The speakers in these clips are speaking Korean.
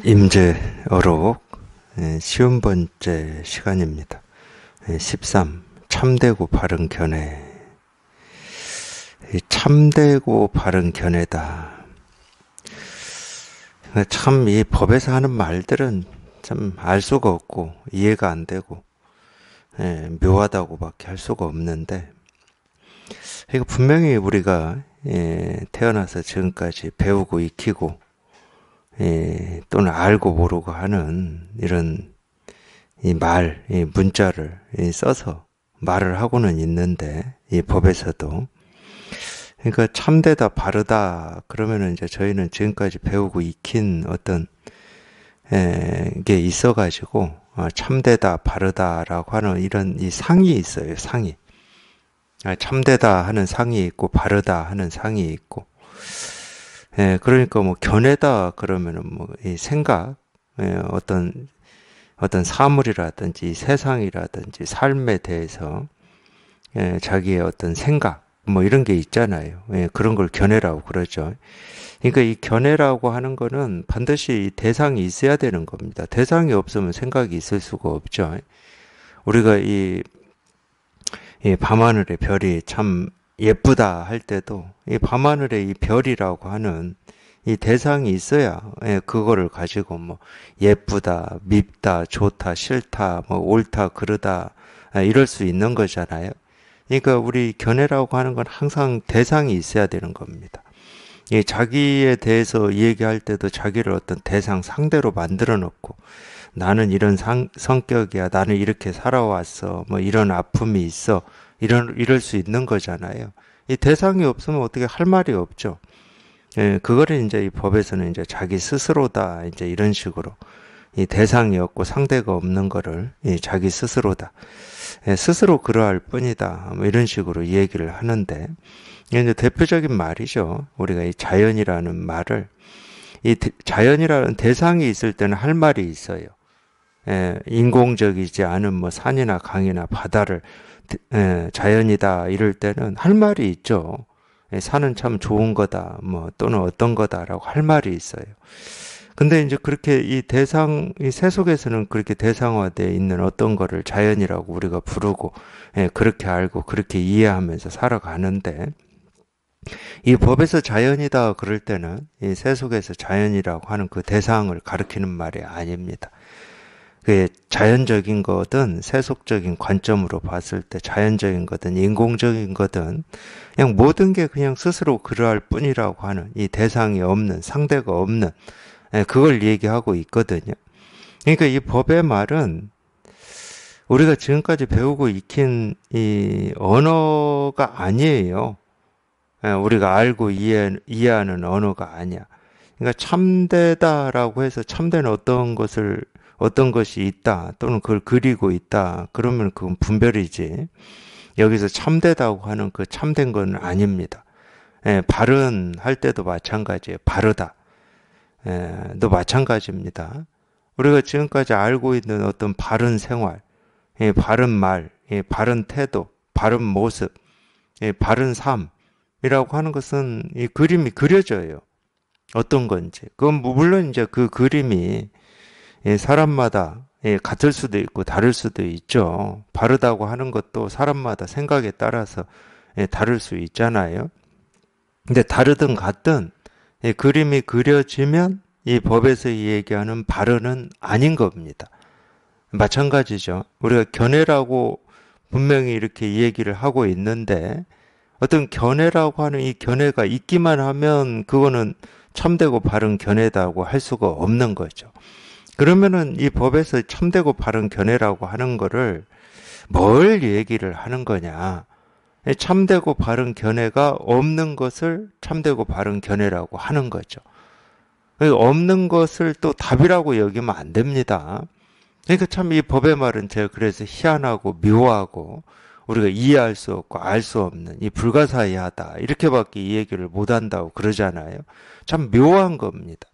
임재어록 쉬운 번째 시간입니다. 13. 참되고 바른 견해. 참되고 바른 견해다. 참 이 법에서 하는 말들은 참 알 수가 없고 이해가 안 되고 묘하다고밖에 할 수가 없는데, 이거 분명히 우리가 태어나서 지금까지 배우고 익히고 또는 알고 모르고 하는 이런 이 문자를 써서 말을 하고는 있는데, 이 법에서도. 그러니까 참되다, 바르다, 그러면은 이제 저희는 지금까지 배우고 익힌 어떤 게 있어가지고, 참되다, 바르다라고 하는 이런 이 상이 있어요, 상이. 참되다 하는 상이 있고, 바르다 하는 상이 있고, 그러니까 뭐 견해다 그러면은 뭐 이 생각, 어떤 사물이라든지 세상이라든지 삶에 대해서 자기의 어떤 생각 뭐 이런 게 있잖아요. 그런 걸 견해라고 그러죠. 그러니까 이 견해라고 하는 거는 반드시 대상이 있어야 되는 겁니다. 대상이 없으면 생각이 있을 수가 없죠. 우리가 이 밤하늘의 별이 참 예쁘다 할 때도 이 밤하늘의 이 별이라고 하는 이 대상이 있어야 그거를 가지고 뭐 예쁘다, 밉다, 좋다, 싫다, 뭐 옳다, 그르다 이럴 수 있는 거잖아요. 그러니까 우리 견해라고 하는 건 항상 대상이 있어야 되는 겁니다. 자기에 대해서 얘기할 때도 자기를 어떤 대상 상대로 만들어 놓고, 나는 이런 성격이야, 나는 이렇게 살아왔어, 뭐 이런 아픔이 있어, 이럴 수 있는 거잖아요. 이 대상이 없으면 어떻게 할 말이 없죠. 그거를 이제 이 법에서는 이제 자기 스스로다, 이제 이런 식으로 이 대상이 없고 상대가 없는 거를 자기 스스로다, 스스로 그러할 뿐이다, 뭐 이런 식으로 이 얘기를 하는데, 이제 대표적인 말이죠. 우리가 이 자연이라는 말을, 자연이라는 대상이 있을 때는 할 말이 있어요. 인공적이지 않은 뭐 산이나 강이나 바다를 자연이다 이럴 때는 할 말이 있죠. 산은 참 좋은 거다, 뭐 또는 어떤 거다라고 할 말이 있어요. 근데 이제 그렇게 이 세속에서는 그렇게 대상화되어 있는 어떤 거를 자연이라고 우리가 부르고, 그렇게 알고 그렇게 이해하면서 살아가는데, 이 법에서 자연이다 그럴 때는 이 세속에서 자연이라고 하는 그 대상을 가리키는 말이 아닙니다. 그 자연적인 거든 세속적인 관점으로 봤을 때 자연적인 거든 인공적인 거든 그냥 모든 게 그냥 스스로 그러할 뿐이라고 하는 이 대상이 없는, 상대가 없는, 그걸 얘기하고 있거든요. 그러니까 이 법의 말은 우리가 지금까지 배우고 익힌 이 언어가 아니에요. 우리가 알고 이해하는 언어가 아니야. 그러니까 참되다라고 해서 참된 어떤 것이 있다, 또는 그걸 그리고 있다, 그러면 그건 분별이지. 여기서 참되다고 하는 그 참된 건 아닙니다. 바른 할 때도 마찬가지예요. 바르다. 도 마찬가지입니다. 우리가 지금까지 알고 있는 어떤 바른 생활, 바른 말, 바른 태도, 바른 모습, 바른 삶이라고 하는 것은 이 그림이 그려져요. 어떤 건지. 그건 물론 이제 그 그림이 사람마다 같을 수도 있고 다를 수도 있죠. 바르다고 하는 것도 사람마다 생각에 따라서 다를 수 있잖아요. 근데 다르든 같든 그림이 그려지면 이 법에서 얘기하는 바르는 아닌 겁니다. 마찬가지죠. 우리가 견해라고 분명히 이렇게 얘기를 하고 있는데, 어떤 견해라고 하는 이 견해가 있기만 하면 그거는 참되고 바른 견해다고 할 수가 없는 거죠. 그러면은 이 법에서 참되고 바른 견해라고 하는 거를 뭘 얘기를 하는 거냐? 참되고 바른 견해가 없는 것을 참되고 바른 견해라고 하는 거죠. 없는 것을 또 답이라고 여기면 안 됩니다. 그러니까 참 이 법의 말은 제가 그래서 희한하고 묘하고 우리가 이해할 수 없고 알 수 없는 이 불가사의하다, 이렇게밖에 이 얘기를 못 한다고 그러잖아요. 참 묘한 겁니다.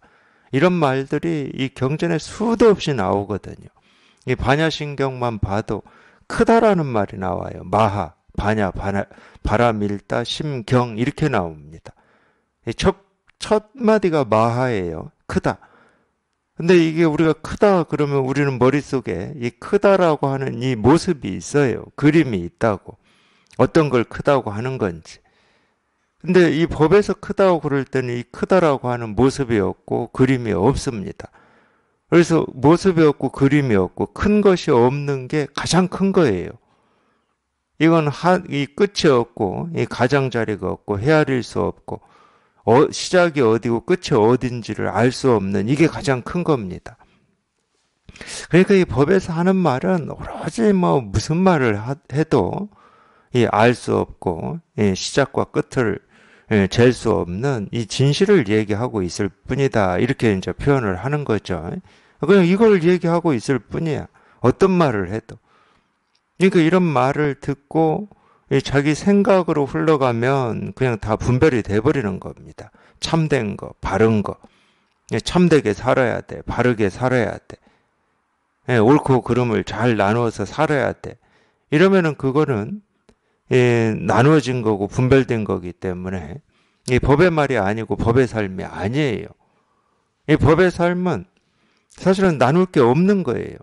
이런 말들이 이 경전에 수도 없이 나오거든요. 이 반야신경만 봐도 크다라는 말이 나와요. 마하, 반야, 바라밀다, 심경 이렇게 나옵니다. 첫 마디가 마하예요. 크다. 근데 이게 우리가 크다 그러면 우리는 머릿속에 이 크다라고 하는 이 모습이 있어요. 그림이 있다고. 어떤 걸 크다고 하는 건지. 근데 이 법에서 크다고 그럴 때는 이 크다라고 하는 모습이 없고 그림이 없습니다. 그래서 모습이 없고 그림이 없고 큰 것이 없는 게 가장 큰 거예요. 이건 이 끝이 없고 이 가장자리가 없고 헤아릴 수 없고 시작이 어디고 끝이 어딘지를 알 수 없는 이게 가장 큰 겁니다. 그러니까 이 법에서 하는 말은 오로지 뭐 무슨 말을 해도 알 수 없고 시작과 끝을 잴 수 없는 이 진실을 얘기하고 있을 뿐이다. 이렇게 이제 표현을 하는 거죠. 그냥 이걸 얘기하고 있을 뿐이야. 어떤 말을 해도. 그러니까 이런 말을 듣고 자기 생각으로 흘러가면 그냥 다 분별이 돼버리는 겁니다. 참된 거, 바른 거. 참되게 살아야 돼. 바르게 살아야 돼. 옳고 그름을 잘 나누어서 살아야 돼. 이러면은 그거는 나누어진 거고 분별된 거기 때문에 이 법의 말이 아니고 법의 삶이 아니에요. 이 법의 삶은 사실은 나눌 게 없는 거예요.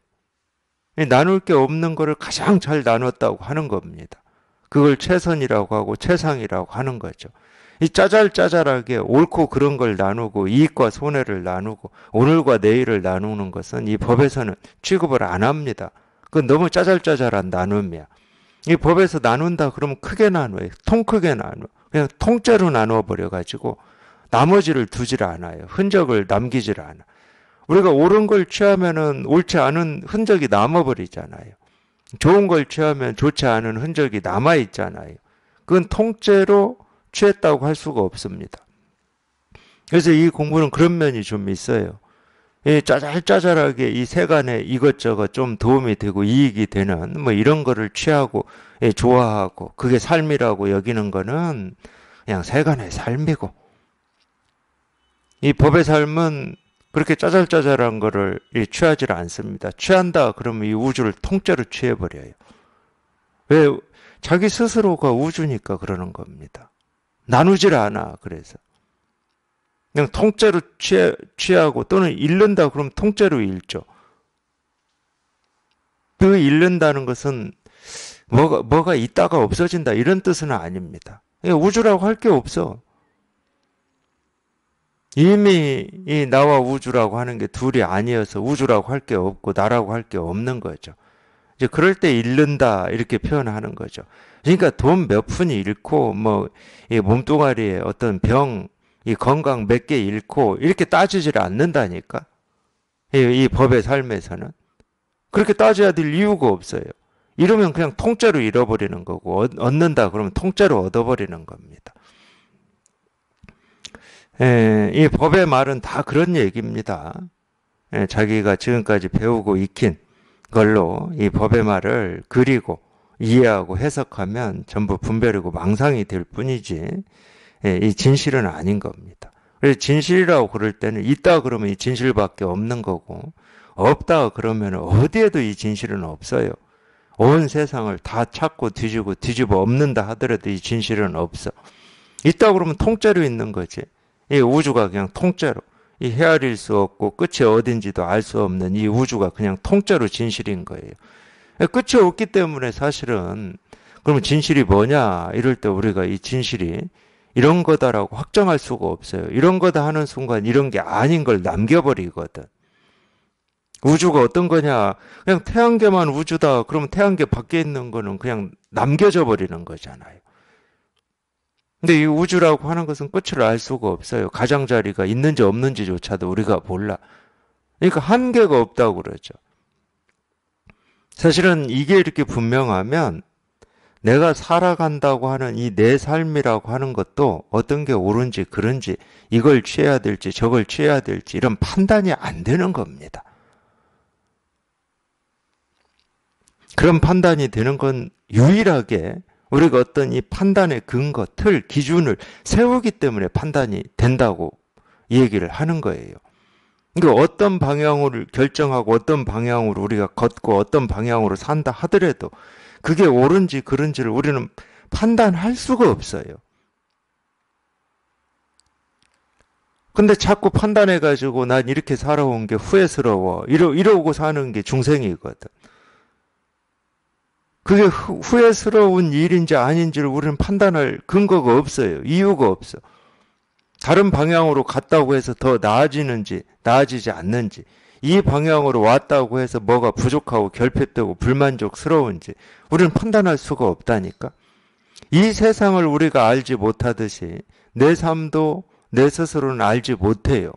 나눌 게 없는 거를 가장 잘 나눴다고 하는 겁니다. 그걸 최선이라고 하고 최상이라고 하는 거죠. 이 짜잘짜잘하게 옳고 그런 걸 나누고 이익과 손해를 나누고 오늘과 내일을 나누는 것은 이 법에서는 취급을 안 합니다. 그건 너무 짜잘짜잘한 나눔이야. 이 법에서 나눈다 그러면 크게 나눠요. 통 크게 나눠. 그냥 통째로 나누어 버려가지고 나머지를 두질 않아요. 흔적을 남기질 않아. 우리가 옳은 걸 취하면은 옳지 않은 흔적이 남아버리잖아요. 좋은 걸 취하면 좋지 않은 흔적이 남아있잖아요. 그건 통째로 취했다고 할 수가 없습니다. 그래서 이 공부는 그런 면이 좀 있어요. 짜잘짜잘하게 이 세간에 이것저것 좀 도움이 되고 이익이 되는 뭐 이런 거를 취하고 좋아하고 그게 삶이라고 여기는 거는 그냥 세간의 삶이고 이 법의 삶은 그렇게 짜잘짜잘한 거를 취하지를 않습니다. 취한다 그러면 이 우주를 통째로 취해버려요. 왜? 자기 스스로가 우주니까 그러는 겁니다. 나누질 않아. 그래서 그냥 통째로 취하고 또는 잃는다 그러면 통째로 잃죠. 그 잃는다는 것은 뭐가 있다가 없어진다 이런 뜻은 아닙니다. 우주라고 할 게 없어. 이미 이 나와 우주라고 하는 게 둘이 아니어서 우주라고 할 게 없고 나라고 할 게 없는 거죠. 이제 그럴 때 잃는다 이렇게 표현하는 거죠. 그러니까 돈 몇 푼이 잃고 뭐 이 몸뚱아리에 어떤 병, 이 건강 몇 개 잃고 이렇게 따지질 않는다니까. 이 법의 삶에서는 그렇게 따져야 될 이유가 없어요. 이러면 그냥 통째로 잃어버리는 거고 얻는다 그러면 통째로 얻어버리는 겁니다. 이 법의 말은 다 그런 얘기입니다. 자기가 지금까지 배우고 익힌 걸로 이 법의 말을 그리고 이해하고 해석하면 전부 분별이고 망상이 될 뿐이지 이 진실은 아닌 겁니다. 그래서 진실이라고 그럴 때는 있다 그러면 이 진실밖에 없는 거고 없다 그러면 어디에도 이 진실은 없어요. 온 세상을 다 찾고 뒤집어 엎는다 하더라도 이 진실은 없어. 있다 그러면 통째로 있는 거지. 이 우주가 그냥 통째로 이 헤아릴 수 없고 끝이 어딘지도 알 수 없는 이 우주가 그냥 통째로 진실인 거예요. 끝이 없기 때문에 사실은 그러면 진실이 뭐냐 이럴 때 우리가 이 진실이 이런 거다라고 확정할 수가 없어요. 이런 거다 하는 순간 이런 게 아닌 걸 남겨버리거든. 우주가 어떤 거냐 그냥 태양계만 우주다 그러면 태양계 밖에 있는 거는 그냥 남겨져 버리는 거잖아요. 근데 이 우주라고 하는 것은 끝을 알 수가 없어요. 가장자리가 있는지 없는지조차도 우리가 몰라. 그러니까 한계가 없다고 그러죠. 사실은 이게 이렇게 분명하면 내가 살아간다고 하는 이 내 삶이라고 하는 것도 어떤 게 옳은지 그른지 이걸 취해야 될지 저걸 취해야 될지 이런 판단이 안 되는 겁니다. 그런 판단이 되는 건 유일하게 우리가 어떤 이 판단의 근거, 틀, 기준을 세우기 때문에 판단이 된다고 얘기를 하는 거예요. 그러니까 어떤 방향으로 결정하고 어떤 방향으로 우리가 걷고 어떤 방향으로 산다 하더라도 그게 옳은지 그른지를 우리는 판단할 수가 없어요. 근데 자꾸 판단해가지고 난 이렇게 살아온 게 후회스러워. 이러고 사는 게 중생이거든. 그게 후회스러운 일인지 아닌지를 우리는 판단할 근거가 없어요. 이유가 없어. 다른 방향으로 갔다고 해서 더 나아지는지, 나아지지 않는지, 이 방향으로 왔다고 해서 뭐가 부족하고 결핍되고 불만족스러운지, 우리는 판단할 수가 없다니까. 이 세상을 우리가 알지 못하듯이 내 삶도 내 스스로는 알지 못해요.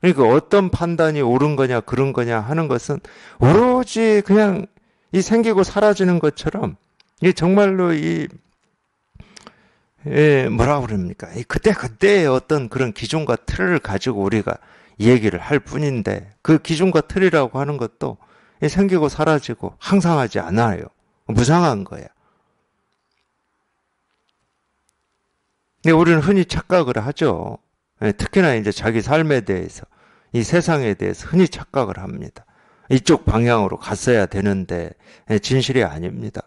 그러니까 어떤 판단이 옳은 거냐 그런 거냐 하는 것은 오로지 그냥 이 생기고 사라지는 것처럼 이 정말로 뭐라 그럽니까? 이 그때의 어떤 그런 기준과 틀을 가지고 우리가 얘기를 할 뿐인데 그 기준과 틀이라고 하는 것도 이 생기고 사라지고 항상하지 않아요. 무상한 거야. 근데 우리는 흔히 착각을 하죠. 특히나 이제 자기 삶에 대해서, 이 세상에 대해서 흔히 착각을 합니다. 이쪽 방향으로 갔어야 되는데 진실이 아닙니다.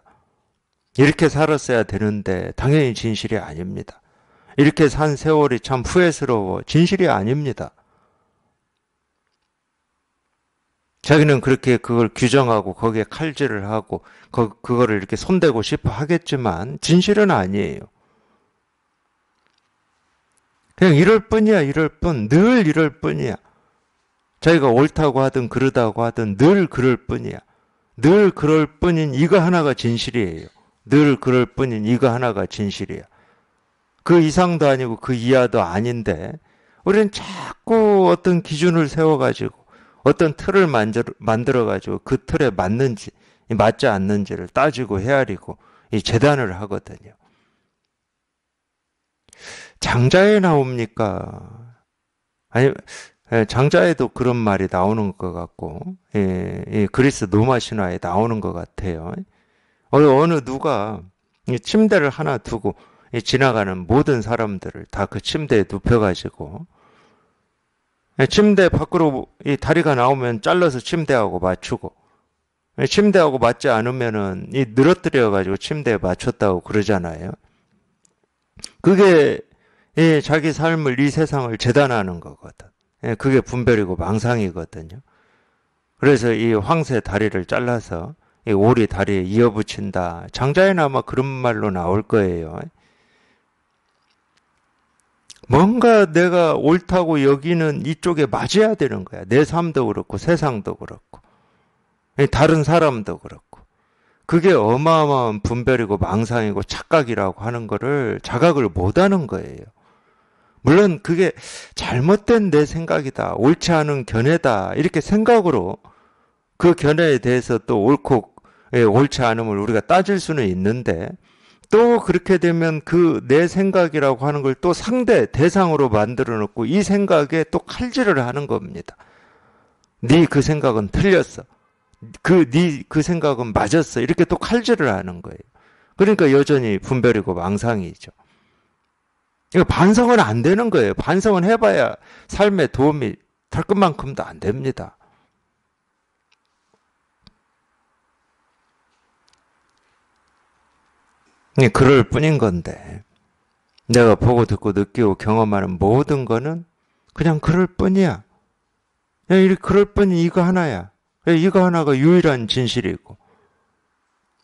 이렇게 살았어야 되는데 당연히 진실이 아닙니다. 이렇게 산 세월이 참 후회스러워 진실이 아닙니다. 자기는 그렇게 그걸 규정하고 거기에 칼질을 하고 그거를 이렇게 손대고 싶어 하겠지만 진실은 아니에요. 그냥 이럴 뿐이야, 이럴 뿐. 늘 이럴 뿐이야. 자기가 옳다고 하든 그러다고 하든 늘 그럴 뿐이야. 늘 그럴 뿐인 이거 하나가 진실이에요. 늘 그럴 뿐인 이거 하나가 진실이야. 그 이상도 아니고 그 이하도 아닌데 우리는 자꾸 어떤 기준을 세워가지고 어떤 틀을 만들어가지고 그 틀에 맞는지 맞지 않는지를 따지고 헤아리고 이 재단을 하거든요. 장자에 나옵니까? 아니, 장자에도 그런 말이 나오는 것 같고, 그리스 로마 신화에 나오는 것 같아요. 어느 누가 침대를 하나 두고 지나가는 모든 사람들을 다 그 침대에 눕혀가지고, 침대 밖으로 이 다리가 나오면 잘라서 침대하고 맞추고, 침대하고 맞지 않으면은 늘어뜨려가지고 침대에 맞췄다고 그러잖아요. 그게 자기 삶을 이 세상을 재단하는 거거든. 그게 분별이고 망상이거든요. 그래서 이 황새 다리를 잘라서 이 오리 다리에 이어붙인다. 장자에는 아마 그런 말로 나올 거예요. 뭔가 내가 옳다고 여기는 이쪽에 맞아야 되는 거야. 내 삶도 그렇고 세상도 그렇고 다른 사람도 그렇고. 그게 어마어마한 분별이고 망상이고 착각이라고 하는 거를 자각을 못하는 거예요. 물론 그게 잘못된 내 생각이다, 옳지 않은 견해다 이렇게 생각으로 그 견해에 대해서 또 옳고 옳지 않음을 우리가 따질 수는 있는데 또 그렇게 되면 그 내 생각이라고 하는 걸 또 상대 대상으로 만들어 놓고 이 생각에 또 칼질을 하는 겁니다. 네 그 생각은 틀렸어. 그 생각은 맞았어. 이렇게 또 칼질을 하는 거예요. 그러니까 여전히 분별이고 망상이죠. 이거 반성은 안 되는 거예요. 반성은 해봐야 삶에 도움이 될 것만큼도 안 됩니다. 그럴 뿐인 건데 내가 보고 듣고 느끼고 경험하는 모든 거는 그냥 그럴 뿐이야. 그냥 그럴 뿐이 이거 하나야. 이거 하나가 유일한 진실이고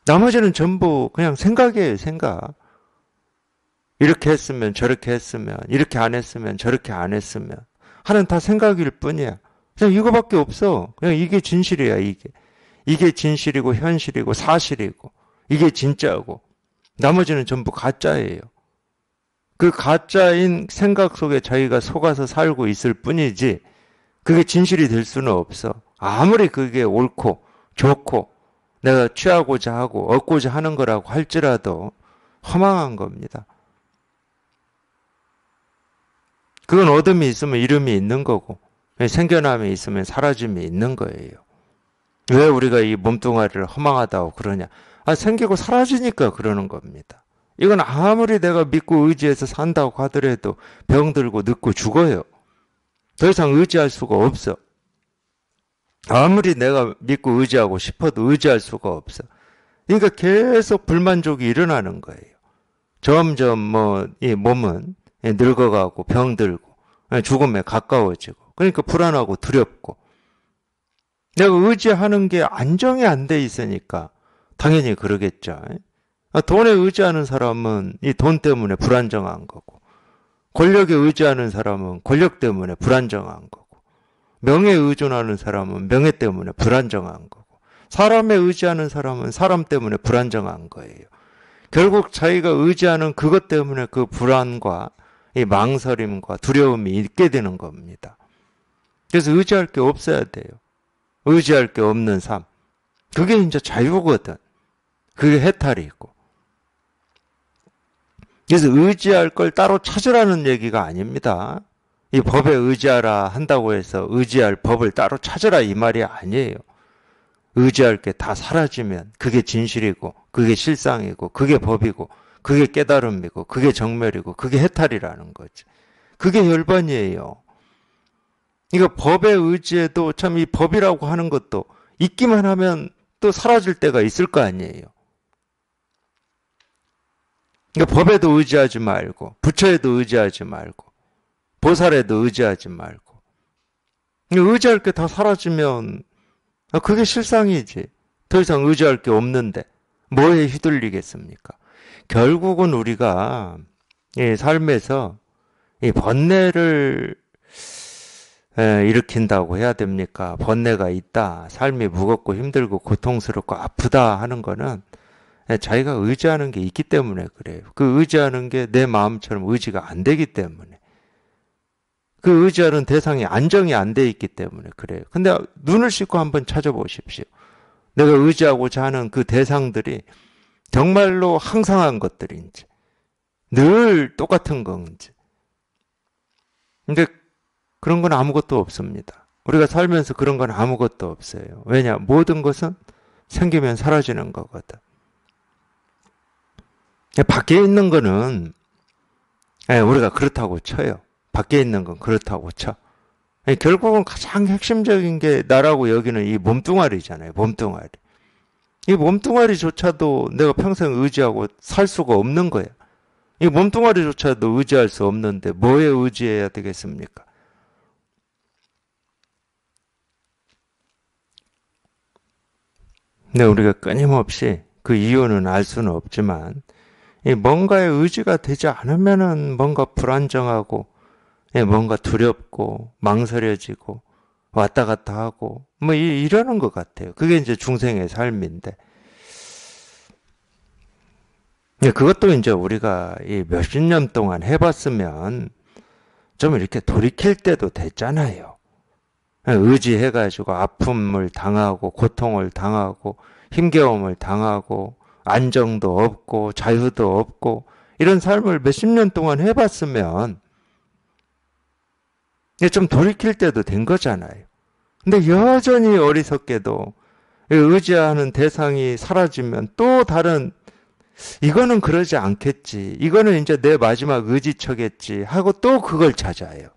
나머지는 전부 그냥 생각이에요. 생각. 이렇게 했으면 저렇게 했으면 이렇게 안 했으면 저렇게 안 했으면 하는 다 생각일 뿐이야. 그냥 이거밖에 없어. 그냥 이게 진실이야. 이게 진실이고 현실이고 사실이고 이게 진짜고 나머지는 전부 가짜예요. 그 가짜인 생각 속에 자기가 속아서 살고 있을 뿐이지 그게 진실이 될 수는 없어. 아무리 그게 옳고 좋고 내가 취하고자 하고 얻고자 하는 거라고 할지라도 허망한 겁니다. 그건 어둠이 있으면 이름이 있는 거고 생겨남이 있으면 사라짐이 있는 거예요. 왜 우리가 이 몸뚱아리를 허망하다고 그러냐? 생기고 사라지니까 그러는 겁니다. 이건 아무리 내가 믿고 의지해서 산다고 하더라도 병들고 늙고 죽어요. 더 이상 의지할 수가 없어. 아무리 내가 믿고 의지하고 싶어도 의지할 수가 없어. 그러니까 계속 불만족이 일어나는 거예요. 점점 이 몸은 늙어가고 병들고 죽음에 가까워지고. 그러니까 불안하고 두렵고. 내가 의지하는 게 안정이 안 돼 있으니까 당연히 그러겠죠. 돈에 의지하는 사람은 이 돈 때문에 불안정한 거고, 권력에 의지하는 사람은 권력 때문에 불안정한 거고, 명예에 의존하는 사람은 명예 때문에 불안정한 거고, 사람에 의지하는 사람은 사람 때문에 불안정한 거예요. 결국 자기가 의지하는 그것 때문에 그 불안과 이 망설임과 두려움이 있게 되는 겁니다. 그래서 의지할 게 없어야 돼요. 의지할 게 없는 삶. 그게 이제 자유거든. 그게 해탈이고. 그래서 의지할 걸 따로 찾으라는 얘기가 아닙니다. 이 법에 의지하라 한다고 해서 의지할 법을 따로 찾으라 이 말이 아니에요. 의지할 게 다 사라지면 그게 진실이고, 그게 실상이고, 그게 법이고, 그게 깨달음이고, 그게 정멸이고, 그게 해탈이라는 거지. 그게 열반이에요. 이거 법에 의지해도 참 이 법이라고 하는 것도 있기만 하면 또 사라질 때가 있을 거 아니에요. 그러니까 법에도 의지하지 말고, 부처에도 의지하지 말고, 보살에도 의지하지 말고. 의지할 게 다 사라지면 그게 실상이지. 더 이상 의지할 게 없는데 뭐에 휘둘리겠습니까? 결국은 우리가 이 삶에서 이 번뇌를 일으킨다고 해야 됩니까? 번뇌가 있다. 삶이 무겁고 힘들고 고통스럽고 아프다 하는 거는 자기가 의지하는 게 있기 때문에 그래요. 그 의지하는 게 내 마음처럼 의지가 안 되기 때문에. 그 의지하는 대상이 안정이 안 돼 있기 때문에 그래요. 근데 눈을 씻고 한번 찾아보십시오. 내가 의지하고자 하는 그 대상들이 정말로 항상한 것들인지, 늘 똑같은 건지. 근데 그런 건 아무것도 없습니다. 우리가 살면서 그런 건 아무것도 없어요. 왜냐? 모든 것은 생기면 사라지는 거거든. 밖에 있는 거는 우리가 그렇다고 쳐요. 밖에 있는 건 그렇다고 쳐. 결국은 가장 핵심적인 게 나라고 여기는 이 몸뚱아리잖아요. 몸뚱아리. 이 몸뚱아리조차도 내가 평생 의지하고 살 수가 없는 거야. 이 몸뚱아리조차도 의지할 수 없는데 뭐에 의지해야 되겠습니까? 근데 우리가 끊임없이 그 이유는 알 수는 없지만 이 뭔가에 의지가 되지 않으면은 뭔가 불안정하고 뭔가 두렵고 망설여지고 왔다 갔다 하고 뭐 이러는 것 같아요. 그게 이제 중생의 삶인데 그것도 이제 우리가 이 몇십 년 동안 해봤으면 좀 이렇게 돌이킬 때도 됐잖아요. 의지해가지고 아픔을 당하고 고통을 당하고 힘겨움을 당하고 안정도 없고 자유도 없고 이런 삶을 몇십 년 동안 해봤으면 좀 돌이킬 때도 된 거잖아요. 근데 여전히 어리석게도 의지하는 대상이 사라지면 또 다른 이거는 그러지 않겠지. 이거는 이제 내 마지막 의지처겠지 하고 또 그걸 찾아요.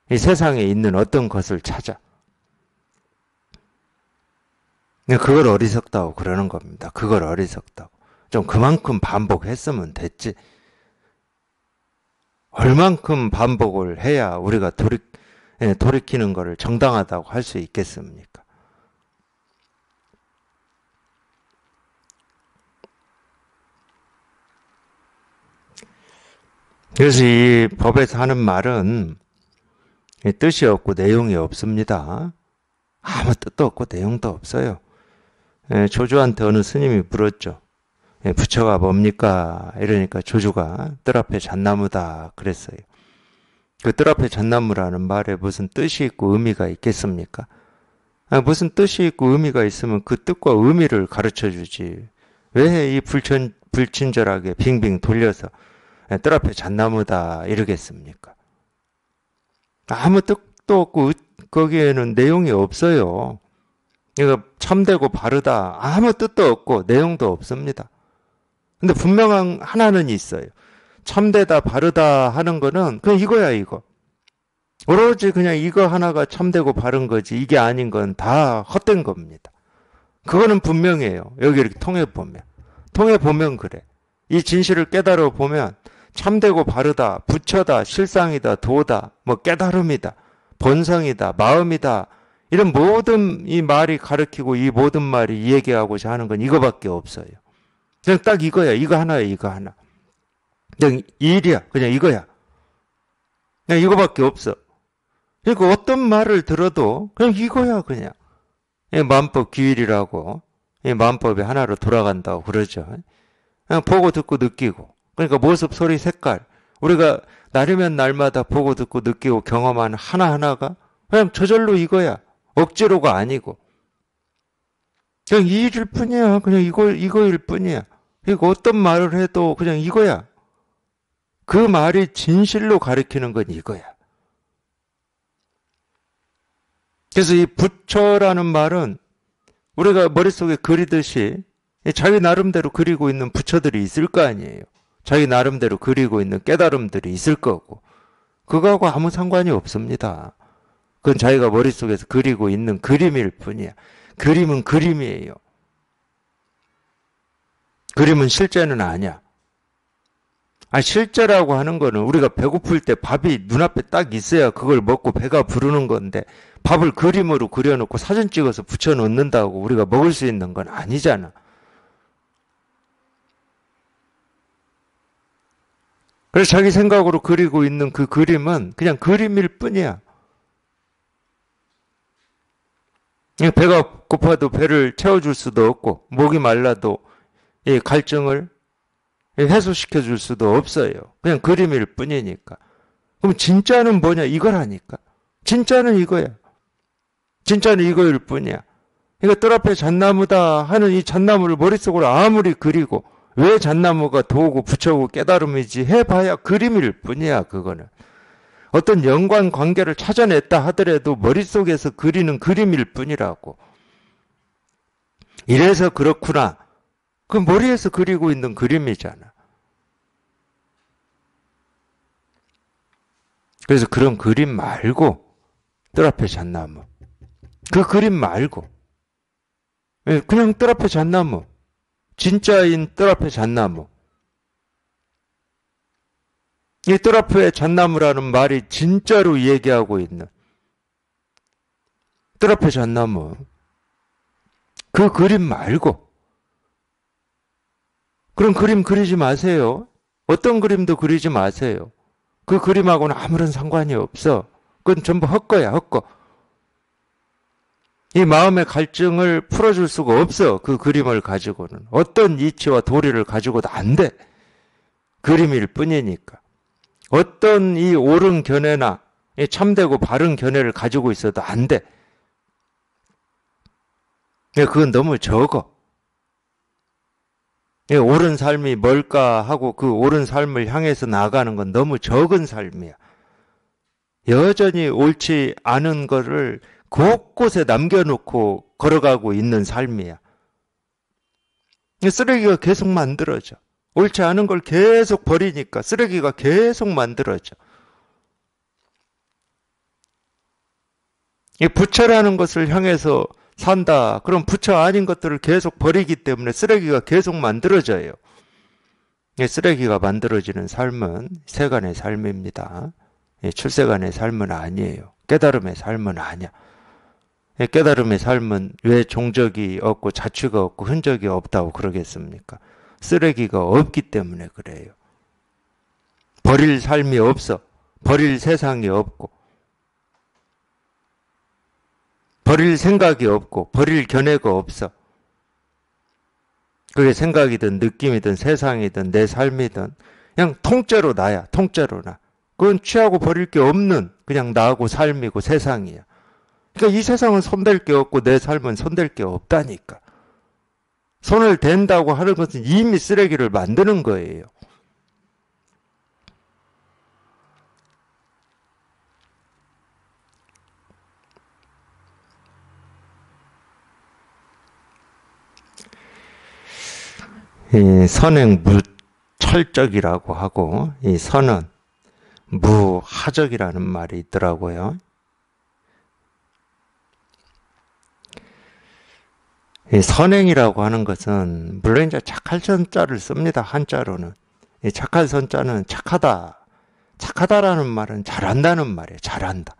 이 세상에 있는 어떤 것을 찾아. 그걸 어리석다고 그러는 겁니다. 그걸 어리석다고. 좀 그만큼 반복했으면 됐지. 얼만큼 반복을 해야 우리가 돌이키는 것을 정당하다고 할 수 있겠습니까? 그래서 이 법에서 하는 말은 뜻이 없고 내용이 없습니다. 아무 뜻도 없고 내용도 없어요. 조주한테 어느 스님이 물었죠. 부처가 뭡니까? 이러니까 조주가 뜰 앞에 잣나무다 그랬어요. 그 뜰 앞에 잣나무라는 말에 무슨 뜻이 있고 의미가 있겠습니까? 무슨 뜻이 있고 의미가 있으면 그 뜻과 의미를 가르쳐 주지. 왜 이 불친절하게 빙빙 돌려서 뜰 앞에 잣나무다 이러겠습니까? 아무 뜻도 없고 거기에는 내용이 없어요. 이거 참되고 바르다 아무 뜻도 없고 내용도 없습니다. 근데 분명한 하나는 있어요. 참되다 바르다 하는 거는 그냥 이거야 이거. 오로지 그냥 이거 하나가 참되고 바른 거지 이게 아닌 건 다 헛된 겁니다. 그거는 분명해요. 여기 이렇게 통해 보면 그래. 이 진실을 깨달아 보면 참되고 바르다, 부처다, 실상이다, 도다, 뭐 깨달음이다, 본성이다, 마음이다. 이런 모든 이 말이 가르치고 이 모든 말이 얘기하고자 하는 건 이거밖에 없어요. 그냥 딱 이거야. 이거 하나야, 이거 하나. 그냥 이 일이야. 그냥 이거야. 그냥 이거밖에 없어. 그러니까 어떤 말을 들어도 그냥 이거야, 그냥. 만법 규율이라고. 만법이 하나로 돌아간다고 그러죠. 그냥 보고 듣고 느끼고. 그러니까 모습, 소리, 색깔. 우리가 날이면 날마다 보고 듣고 느끼고 경험하는 하나하나가 그냥 저절로 이거야. 억지로가 아니고. 그냥 이 일일 뿐이야. 그냥 이거일 뿐이야. 그리고 어떤 말을 해도 그냥 이거야. 그 말이 진실로 가리키는 건 이거야. 그래서 이 부처라는 말은 우리가 머릿속에 그리듯이 자기 나름대로 그리고 있는 부처들이 있을 거 아니에요. 자기 나름대로 그리고 있는 깨달음들이 있을 거고. 그거하고 아무 상관이 없습니다. 그건 자기가 머릿속에서 그리고 있는 그림일 뿐이야. 그림은 그림이에요. 그림은 실제는 아니야. 실제라고 하는 거는 우리가 배고플 때 밥이 눈앞에 딱 있어야 그걸 먹고 배가 부르는 건데 밥을 그림으로 그려놓고 사진 찍어서 붙여놓는다고 우리가 먹을 수 있는 건 아니잖아. 그래서 자기 생각으로 그리고 있는 그 그림은 그냥 그림일 뿐이야. 배가 고파도 배를 채워줄 수도 없고 목이 말라도 이 갈증을 해소시켜 줄 수도 없어요. 그냥 그림일 뿐이니까. 그럼 진짜는 뭐냐? 이거라니까. 진짜는 이거야. 진짜는 이거일 뿐이야. 그러니까 뜰 앞에 잣나무다 하는 이 잣나무를 머릿속으로 아무리 그리고 왜 잣나무가 도고 부처고 깨달음이지 해봐야 그림일 뿐이야. 그거는. 어떤 연관 관계를 찾아냈다 하더라도 머릿속에서 그리는 그림일 뿐이라고. 이래서 그렇구나. 그 머리에서 그리고 있는 그림이잖아. 그래서 그런 그림 말고 뜰 앞에 잣나무. 그 그림 말고 그냥 뜰 앞에 잣나무. 진짜인 뜰 앞에 잣나무. 이 뜰 앞에 잣나무라는 말이 진짜로 얘기하고 있는 뜰 앞에 잣나무. 그 그림 말고 그런 그림 그리지 마세요. 어떤 그림도 그리지 마세요. 그 그림하고는 아무런 상관이 없어. 그건 전부 헛거야, 헛거. 이 마음의 갈증을 풀어줄 수가 없어. 그 그림을 가지고는. 어떤 이치와 도리를 가지고도 안 돼. 그림일 뿐이니까. 어떤 이 옳은 견해나 참되고 바른 견해를 가지고 있어도 안 돼. 그건 너무 적어. 옳은 삶이 뭘까 하고 그 옳은 삶을 향해서 나아가는 건 너무 적은 삶이야. 여전히 옳지 않은 거를 곳곳에 남겨놓고 걸어가고 있는 삶이야. 쓰레기가 계속 만들어져. 옳지 않은 걸 계속 버리니까 쓰레기가 계속 만들어져. 이 부처라는 것을 향해서 산다. 그럼 부처 아닌 것들을 계속 버리기 때문에 쓰레기가 계속 만들어져요. 쓰레기가 만들어지는 삶은 세간의 삶입니다. 출세간의 삶은 아니에요. 깨달음의 삶은 아니야. 깨달음의 삶은 왜 종적이 없고 자취가 없고 흔적이 없다고 그러겠습니까? 쓰레기가 없기 때문에 그래요. 버릴 삶이 없어. 버릴 세상이 없고 버릴 생각이 없고 버릴 견해가 없어. 그게 생각이든 느낌이든 세상이든 내 삶이든 그냥 통째로 나야. 통째로 나. 그건 취하고 버릴 게 없는 그냥 나하고 삶이고 세상이야. 그러니까 이 세상은 손댈 게 없고 내 삶은 손댈 게 없다니까. 손을 댄다고 하는 것은 이미 쓰레기를 만드는 거예요. 이 선행 무철적이라고 하고 이 선은 무하적이라는 말이 있더라고요. 이 선행이라고 하는 것은 물론 이제 착할 선자를 씁니다. 한자로는 이 착한 선자는 착하다. 착하다라는 말은 잘한다는 말이에요. 잘한다.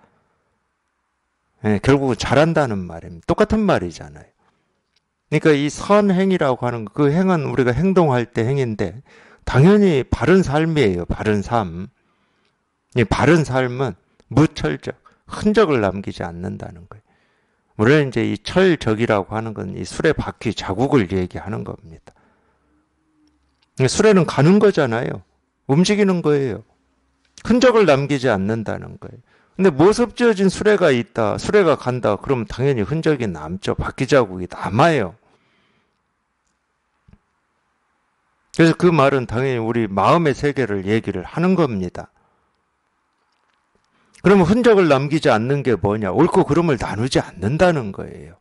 예, 결국은 잘한다는 말입니다. 똑같은 말이잖아요. 그러니까 이 선행이라고 하는 그 행은 우리가 행동할 때 행인데 당연히 바른 삶이에요. 바른 삶. 이 바른 삶은 무철적, 흔적을 남기지 않는다는 거예요. 물론 이제 이 철적이라고 하는 건 이 술의 바퀴 자국을 얘기하는 겁니다. 수레는 가는 거잖아요. 움직이는 거예요. 흔적을 남기지 않는다는 거예요. 근데 모습 지어진 수레가 있다. 수레가 간다. 그러면 당연히 흔적이 남죠. 바퀴 자국이 남아요. 그래서 그 말은 당연히 우리 마음의 세계를 얘기를 하는 겁니다. 그러면 흔적을 남기지 않는 게 뭐냐? 옳고 그름을 나누지 않는다는 거예요.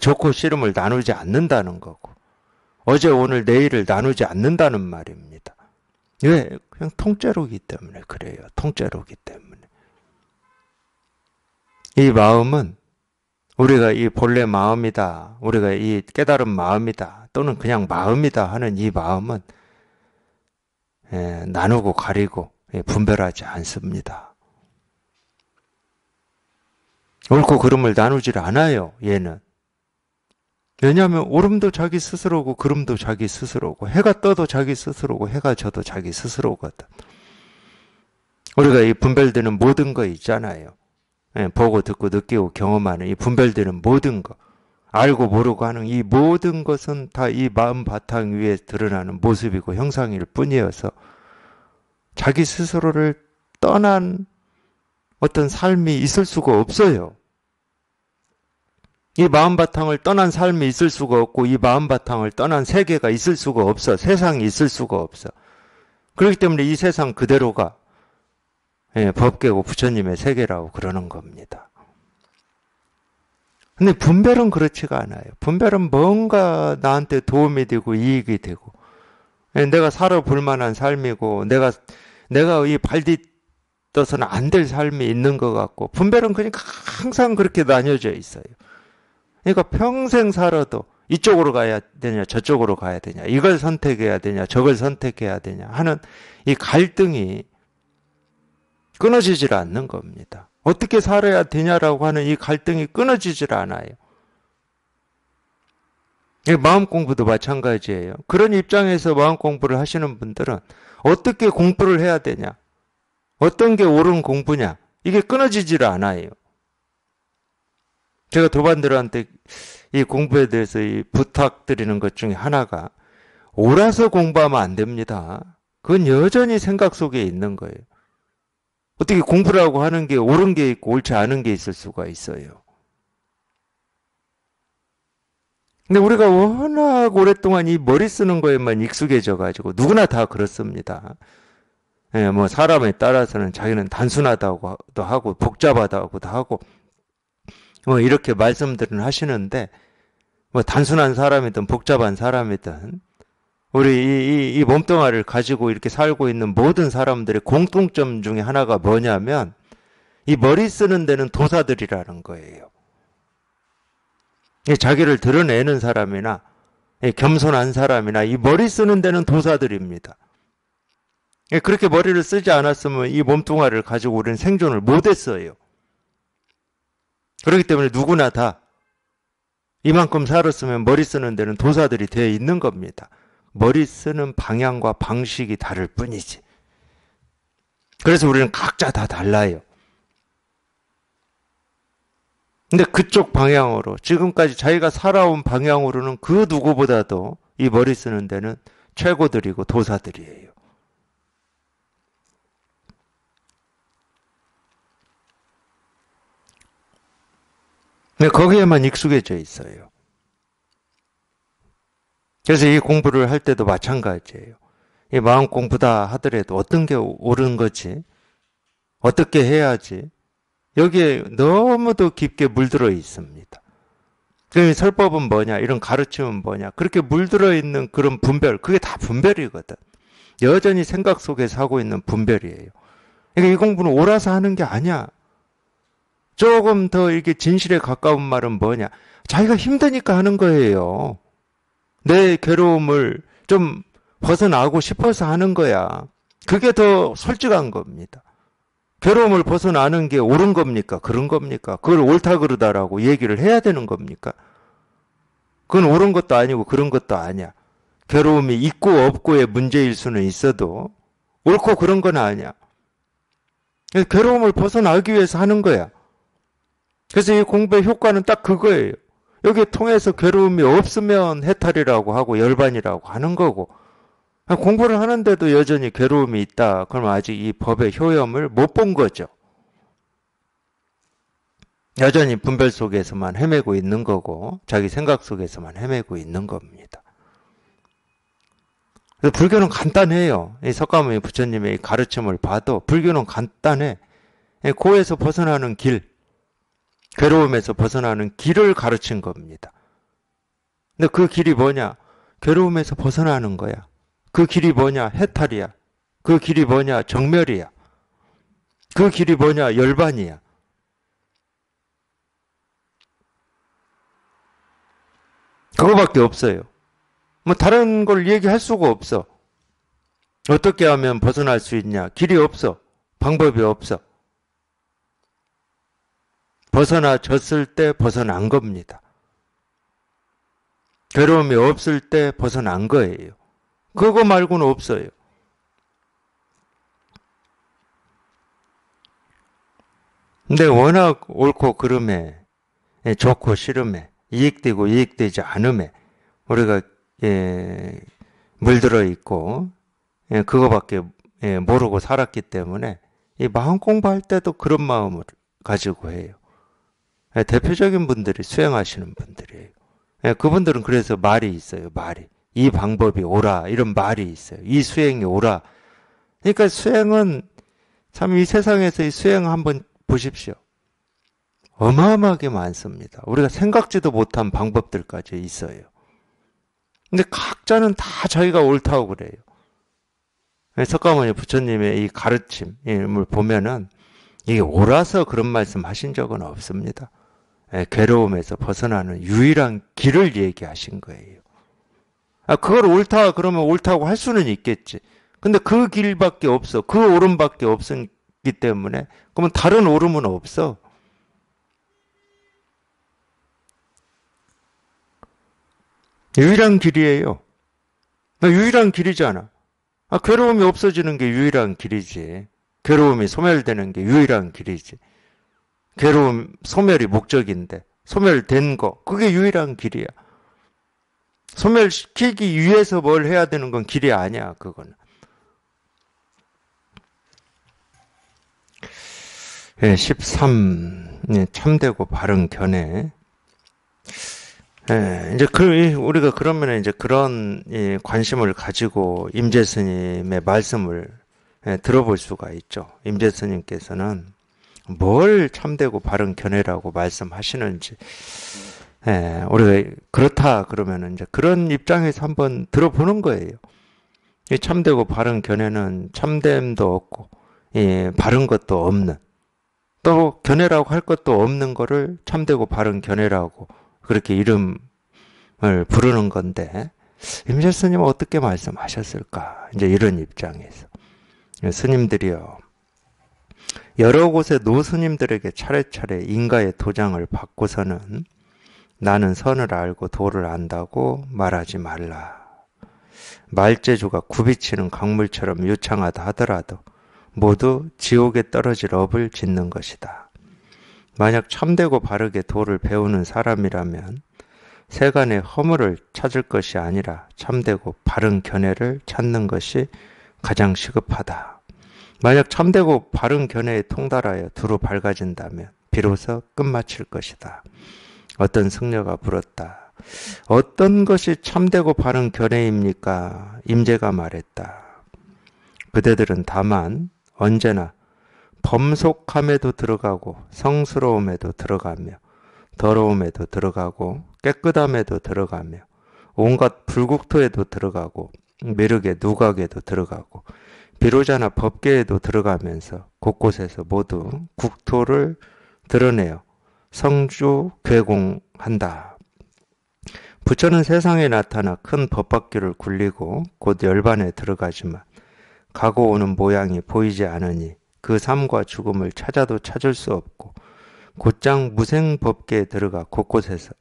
좋고 싫음을 나누지 않는다는 거고. 어제 오늘 내일을 나누지 않는다는 말입니다. 왜? 그냥 통째로기 때문에 그래요. 통째로기 때문에. 이 마음은 우리가 이 본래 마음이다. 우리가 이 깨달은 마음이다. 또는 그냥 마음이다 하는 이 마음은 나누고 가리고 분별하지 않습니다. 옳고 그름을 나누질 않아요. 얘는. 왜냐하면 오름도 자기 스스로고 그름도 자기 스스로고 해가 떠도 자기 스스로고 해가 져도 자기 스스로거든. 우리가 이 분별되는 모든 거 있잖아요. 보고 듣고 느끼고 경험하는 이 분별되는 모든 거, 알고 모르고 하는 이 모든 것은 다 이 마음 바탕 위에 드러나는 모습이고 형상일 뿐이어서 자기 스스로를 떠난 어떤 삶이 있을 수가 없어요. 이 마음 바탕을 떠난 삶이 있을 수가 없고 이 마음 바탕을 떠난 세계가 있을 수가 없어. 세상이 있을 수가 없어. 그렇기 때문에 이 세상 그대로가 법계고 부처님의 세계라고 그러는 겁니다. 근데 분별은 그렇지가 않아요. 분별은 뭔가 나한테 도움이 되고 이익이 되고 내가 살아볼 만한 삶이고 내가 이 발디뎌서는 안 될 삶이 있는 것 같고 분별은 그러니까 항상 그렇게 나뉘어져 있어요. 그러니까 평생 살아도 이쪽으로 가야 되냐 저쪽으로 가야 되냐 이걸 선택해야 되냐 저걸 선택해야 되냐 하는 이 갈등이 끊어지질 않는 겁니다. 어떻게 살아야 되냐라고 하는 이 갈등이 끊어지질 않아요. 마음 공부도 마찬가지예요. 그런 입장에서 마음 공부를 하시는 분들은 어떻게 공부를 해야 되냐 어떤 게 옳은 공부냐 이게 끊어지질 않아요. 제가 도반들한테 이 공부에 대해서 이 부탁드리는 것 중에 하나가 옳아서 공부하면 안 됩니다. 그건 여전히 생각 속에 있는 거예요. 어떻게 공부라고 하는 게 옳은 게 있고 옳지 않은 게 있을 수가 있어요. 근데 우리가 워낙 오랫동안 이 머리 쓰는 거에만 익숙해져 가지고 누구나 다 그렇습니다. 뭐 사람에 따라서는 자기는 단순하다고도 하고 복잡하다고도 하고 뭐 이렇게 말씀들은 하시는데 뭐 단순한 사람이든 복잡한 사람이든 우리 이 몸뚱아리를 가지고 이렇게 살고 있는 모든 사람들의 공통점 중에 하나가 뭐냐면 이 머리 쓰는 데는 도사들이라는 거예요. 자기를 드러내는 사람이나 겸손한 사람이나 이 머리 쓰는 데는 도사들입니다. 그렇게 머리를 쓰지 않았으면 이 몸뚱아리를 가지고 우리는 생존을 못했어요. 그렇기 때문에 누구나 다 이만큼 살았으면 머리 쓰는 데는 도사들이 되어 있는 겁니다. 머리 쓰는 방향과 방식이 다를 뿐이지. 그래서 우리는 각자 다 달라요. 근데 그쪽 방향으로 지금까지 자기가 살아온 방향으로는 그 누구보다도 이 머리 쓰는 데는 최고들이고 도사들이에요. 근데 거기에만 익숙해져 있어요. 그래서 이 공부를 할 때도 마찬가지예요. 이 마음 공부다 하더라도 어떤 게 옳은 거지? 어떻게 해야지? 여기에 너무도 깊게 물들어 있습니다. 그럼 설법은 뭐냐? 이런 가르침은 뭐냐? 그렇게 물들어 있는 그런 분별, 그게 다 분별이거든. 여전히 생각 속에서 하고 있는 분별이에요. 그러니까 이 공부는 옳아서 하는 게 아니야. 조금 더 이렇게 진실에 가까운 말은 뭐냐? 자기가 힘드니까 하는 거예요. 내 괴로움을 좀 벗어나고 싶어서 하는 거야. 그게 더 솔직한 겁니다. 괴로움을 벗어나는 게 옳은 겁니까? 그런 겁니까? 그걸 옳다 그르다라고 얘기를 해야 되는 겁니까? 그건 옳은 것도 아니고 그런 것도 아니야. 괴로움이 있고 없고의 문제일 수는 있어도 옳고 그런 건 아니야. 괴로움을 벗어나기 위해서 하는 거야. 그래서 이 공부의 효과는 딱 그거예요. 여기 통해서 괴로움이 없으면 해탈이라고 하고 열반이라고 하는 거고, 공부를 하는데도 여전히 괴로움이 있다. 그러면 아직 이 법의 효험을 못 본 거죠. 여전히 분별 속에서만 헤매고 있는 거고 자기 생각 속에서만 헤매고 있는 겁니다. 그래서 불교는 간단해요. 이 석가모니 부처님의 가르침을 봐도 불교는 간단해. 고에서 벗어나는 길, 괴로움에서 벗어나는 길을 가르친 겁니다. 근데 그 길이 뭐냐? 괴로움에서 벗어나는 거야. 그 길이 뭐냐? 해탈이야. 그 길이 뭐냐? 정멸이야. 그 길이 뭐냐? 열반이야. 그거밖에 없어요. 뭐 다른 걸 얘기할 수가 없어. 어떻게 하면 벗어날 수 있냐? 길이 없어. 방법이 없어. 벗어나졌을 때 벗어난 겁니다. 괴로움이 없을 때 벗어난 거예요. 그거 말고는 없어요. 근데 워낙 옳고 그름에, 좋고 싫음에, 이익되고 이익되지 않음에 우리가 물들어 있고 그거밖에 모르고 살았기 때문에 이 마음 공부할 때도 그런 마음을 가지고 해요. 대표적인 분들이 수행하시는 분들이에요. 그분들은 그래서 말이 있어요. 말이. 이 방법이 옳아. 이런 말이 있어요. 이 수행이 옳아. 그러니까 수행은 참 이 세상에서 이 수행 한번 보십시오. 어마어마하게 많습니다. 우리가 생각지도 못한 방법들까지 있어요. 근데 각자는 다 자기가 옳다고 그래요. 석가모니 부처님의 이 가르침을 보면은 이게 옳아서 그런 말씀 하신 적은 없습니다. 괴로움에서 벗어나는 유일한 길을 얘기하신 거예요. 그걸 옳다 그러면 옳다고 할 수는 있겠지. 근데 그 길밖에 없어. 그 옳음밖에 없기 때문에 그러면 다른 옳음은 없어. 유일한 길이에요. 유일한 길이잖아. 괴로움이 없어지는 게 유일한 길이지. 괴로움이 소멸되는 게 유일한 길이지. 괴로움, 소멸이 목적인데 소멸된 거, 그게 유일한 길이야. 소멸시키기 위해서 뭘 해야 되는 건 길이 아니야, 그거는. 13. 참되고 바른 견해. 이제 우리가 그러면 이제 그런 관심을 가지고 임재 스님의 말씀을 들어볼 수가 있죠. 임재 스님께서는 뭘 참되고 바른 견해라고 말씀하시는지, 우리가 그렇다 그러면 이제 그런 입장에서 한번 들어보는 거예요. 이 참되고 바른 견해는 참됨도 없고, 바른 것도 없는, 또 견해라고 할 것도 없는 거를 참되고 바른 견해라고 그렇게 이름을 부르는 건데, 임재 스님은 어떻게 말씀하셨을까? 이제 이런 입장에서. 스님들이요, 여러 곳의 노스님들에게 차례차례 인가의 도장을 받고서는 나는 선을 알고 도를 안다고 말하지 말라. 말재주가 굽이치는 강물처럼 유창하다 하더라도 모두 지옥에 떨어질 업을 짓는 것이다. 만약 참되고 바르게 도를 배우는 사람이라면 세간의 허물을 찾을 것이 아니라 참되고 바른 견해를 찾는 것이 가장 시급하다. 만약 참되고 바른 견해에 통달하여 두루 밝아진다면 비로소 끝마칠 것이다. 어떤 승려가 물었다. 어떤 것이 참되고 바른 견해입니까? 임재가 말했다. 그대들은 다만 언제나 범속함에도 들어가고 성스러움에도 들어가며 더러움에도 들어가고 깨끗함에도 들어가며 온갖 불국토에도 들어가고 미륵의 누각에도 들어가고 비로자나 법계에도 들어가면서 곳곳에서 모두 국토를 드러내어 성주 괴공한다. 부처는 세상에 나타나 큰 법밖기를 굴리고 곧 열반에 들어가지만 가고 오는 모양이 보이지 않으니 그 삶과 죽음을 찾아도 찾을 수 없고 곧장 무생법계에 들어가 곳곳에서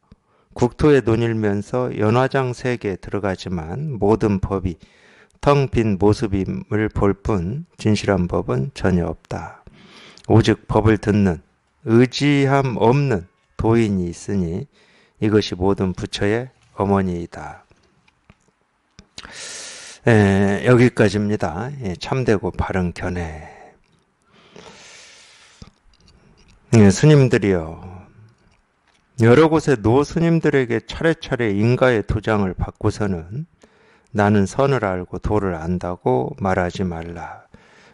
국토에 논일면서 연화장 세계에 들어가지만 모든 법이 텅 빈 모습임을 볼 뿐 진실한 법은 전혀 없다. 오직 법을 듣는 의지함 없는 도인이 있으니 이것이 모든 부처의 어머니이다. 여기까지입니다. 참되고 바른 견해. 스님들이요, 여러 곳에 노 스님들에게 차례차례 인가의 도장을 받고서는 나는 선을 알고 도를 안다고 말하지 말라.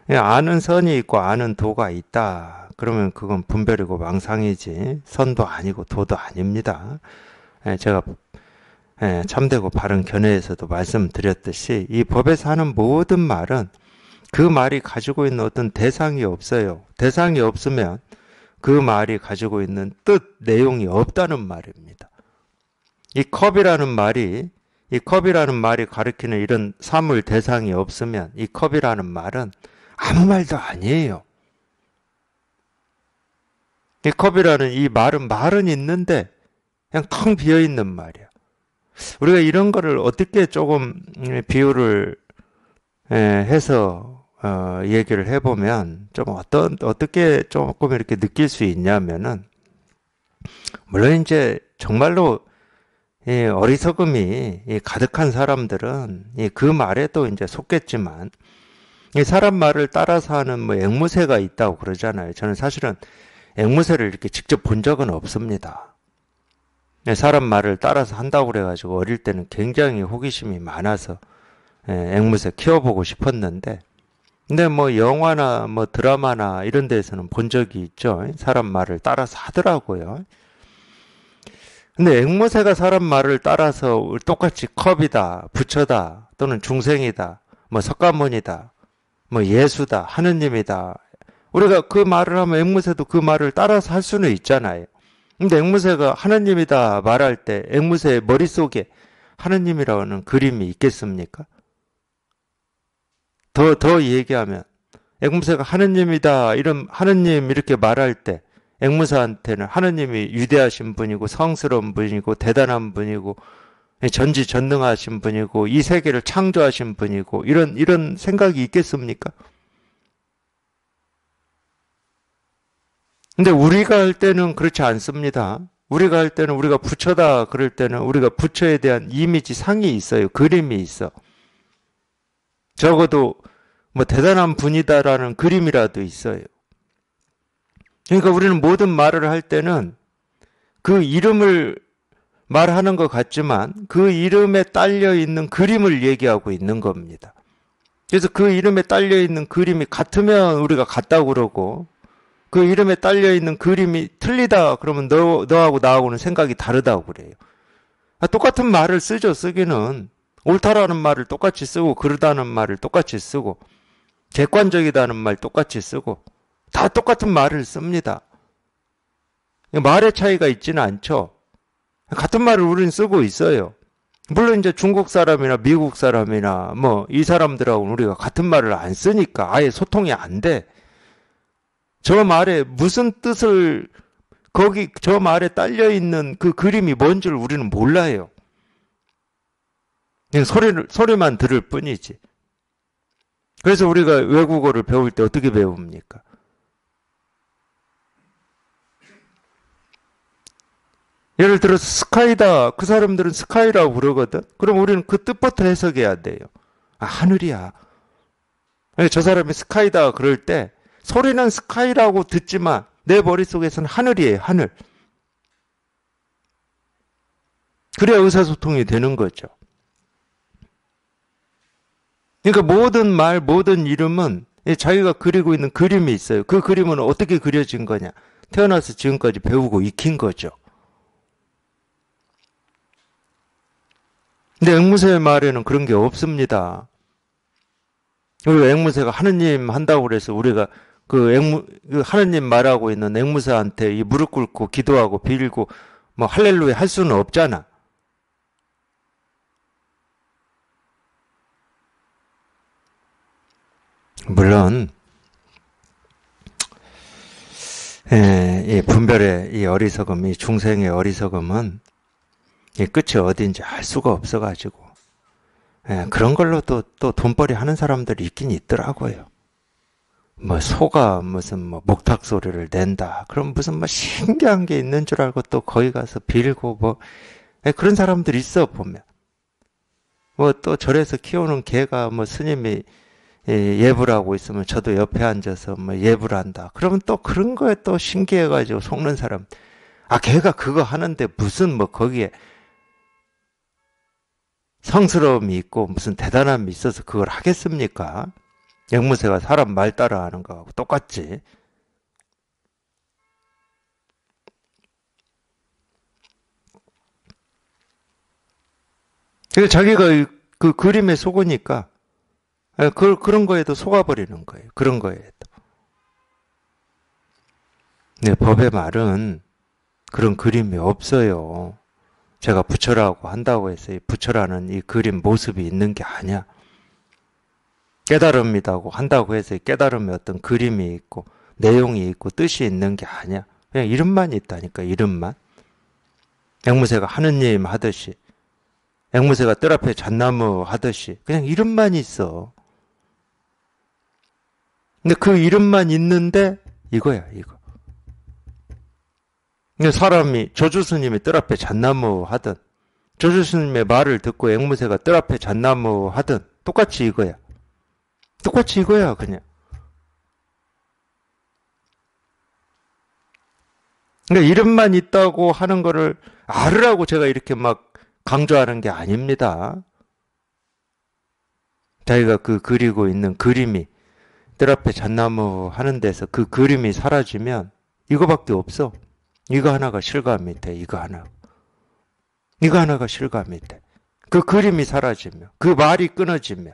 아는 선이 있고 아는 도가 있다. 그러면 그건 분별이고 망상이지 선도 아니고 도도 아닙니다. 제가 참되고 바른 견해에서도 말씀드렸듯이 이 법에서 하는 모든 말은 그 말이 가지고 있는 어떤 대상이 없어요. 대상이 없으면 그 말이 가지고 있는 뜻, 내용이 없다는 말입니다. 이 컵이라는 말이 가리키는 이런 사물 대상이 없으면 이 컵이라는 말은 아무 말도 아니에요. 이 컵이라는 이 말은 있는데 그냥 텅 비어있는 말이야. 우리가 이런 거를 어떻게 조금 비유를 해서 얘기를 해보면 좀 어떻게 조금 이렇게 느낄 수 있냐면은, 물론 이제 정말로 어리석음이 가득한 사람들은 그 말에도 이제 속겠지만, 이 사람 말을 따라서 하는 뭐 앵무새가 있다고 그러잖아요. 저는 사실은 앵무새를 이렇게 직접 본 적은 없습니다. 사람 말을 따라서 한다고 그래가지고 어릴 때는 굉장히 호기심이 많아서 앵무새 키워보고 싶었는데, 근데 뭐 영화나 뭐 드라마나 이런 데에서는 본 적이 있죠. 사람 말을 따라서 하더라고요. 근데 앵무새가 사람 말을 따라서 똑같이 컵이다, 부처다, 또는 중생이다, 뭐 석가모니다, 뭐 예수다, 하느님이다, 우리가 그 말을 하면 앵무새도 그 말을 따라서 할 수는 있잖아요. 근데 앵무새가 하느님이다 말할 때 앵무새의 머릿속에 하느님이라는 그림이 있겠습니까? 더 얘기하면 앵무새가 하느님이다, 이런 하느님 이렇게 말할 때 앵무새한테는 하느님이 위대하신 분이고 성스러운 분이고 대단한 분이고 전지전능하신 분이고 이 세계를 창조하신 분이고 이런 생각이 있겠습니까? 근데 우리가 할 때는 그렇지 않습니다. 우리가 할 때는, 우리가 부처다 그럴 때는 우리가 부처에 대한 이미지 상이 있어요. 그림이 있어. 적어도 뭐 대단한 분이다라는 그림이라도 있어요. 그러니까 우리는 모든 말을 할 때는 그 이름을 말하는 것 같지만 그 이름에 딸려 있는 그림을 얘기하고 있는 겁니다. 그래서 그 이름에 딸려 있는 그림이 같으면 우리가 같다고 그러고, 그 이름에 딸려 있는 그림이 틀리다 그러면 너하고 나하고는 생각이 다르다고 그래요. 똑같은 말을 쓰죠. 쓰기는 옳다라는 말을 똑같이 쓰고 그르다는 말을 똑같이 쓰고 객관적이다는 말 똑같이 쓰고 다 똑같은 말을 씁니다. 말의 차이가 있지는 않죠. 같은 말을 우리는 쓰고 있어요. 물론 이제 중국 사람이나 미국 사람이나 뭐 이 사람들하고는 우리가 같은 말을 안 쓰니까 아예 소통이 안 돼. 저 말에 무슨 뜻을, 저 말에 딸려 있는 그 그림이 뭔 줄 우리는 몰라요. 그냥 소리만 들을 뿐이지. 그래서 우리가 외국어를 배울 때 어떻게 배웁니까? 예를 들어서 스카이다. 그 사람들은 스카이라고 부르거든. 그럼 우리는 그 뜻부터 해석해야 돼요. 아, 하늘이야. 저 사람이 스카이다 그럴 때 소리는 스카이라고 듣지만 내 머릿속에서는 하늘이에요. 하늘. 그래야 의사소통이 되는 거죠. 그러니까 모든 말, 모든 이름은 자기가 그리고 있는 그림이 있어요. 그 그림은 어떻게 그려진 거냐? 태어나서 지금까지 배우고 익힌 거죠. 근데 앵무새의 말에는 그런 게 없습니다. 우리가 앵무새가 하느님 한다고 그래서 우리가 그 하느님 말하고 있는 앵무새한테 이 무릎 꿇고 기도하고 빌고 뭐 할렐루야 할 수는 없잖아. 물론 이 분별의 이 어리석음, 이 중생의 어리석음은 이 끝이 어딘지 알 수가 없어가지고 그런 걸로 또 돈벌이 하는 사람들이 있긴 있더라고요. 뭐 소가 무슨 뭐 목탁 소리를 낸다. 그럼 무슨 뭐 신기한 게 있는 줄 알고 또 거기 가서 빌고 뭐 그런 사람들 있어 보면. 뭐 또 절에서 키우는 개가 뭐 스님이 예불 하고 있으면 저도 옆에 앉아서 뭐 예불 한다. 그러면 또 그런 거에 또 신기해가지고 속는 사람. 아, 걔가 그거 하는데 무슨 뭐 거기에 성스러움이 있고 무슨 대단함이 있어서 그걸 하겠습니까? 앵무새가 사람 말 따라하는 거하고 똑같지. 그래서 자기가 그 그림에 속으니까 그런 거에도 속아버리는 거예요. 그런 거에도. 네, 법의 말은 그런 그림이 없어요. 제가 부처라고 한다고 해서 이 부처라는 이 그림 모습이 있는 게 아니야. 깨달음이라고 한다고 해서 깨달음의 어떤 그림이 있고 내용이 있고 뜻이 있는 게 아니야. 그냥 이름만 있다니까, 이름만. 앵무새가 하느님 하듯이, 앵무새가 뜰 앞에 잣나무 하듯이 그냥 이름만 있어. 근데 그 이름만 있는데 이거야, 이거. 사람이 조주스님이 뜰 앞에 잣나무 하든 조주스님의 말을 듣고 앵무새가 뜰 앞에 잣나무 하든 똑같이 이거야. 똑같이 이거야, 그냥. 그러니까 이름만 있다고 하는 거를 알으라고 제가 이렇게 막 강조하는 게 아닙니다. 자기가 그 그리고 있는 그림이 뜰 앞에 잣나무 하는 데서 그 그림이 사라지면 이거밖에 없어. 이거 하나가 실감이 돼. 이거 하나가 실감이 돼. 그 그림이 사라지면, 그 말이 끊어지면.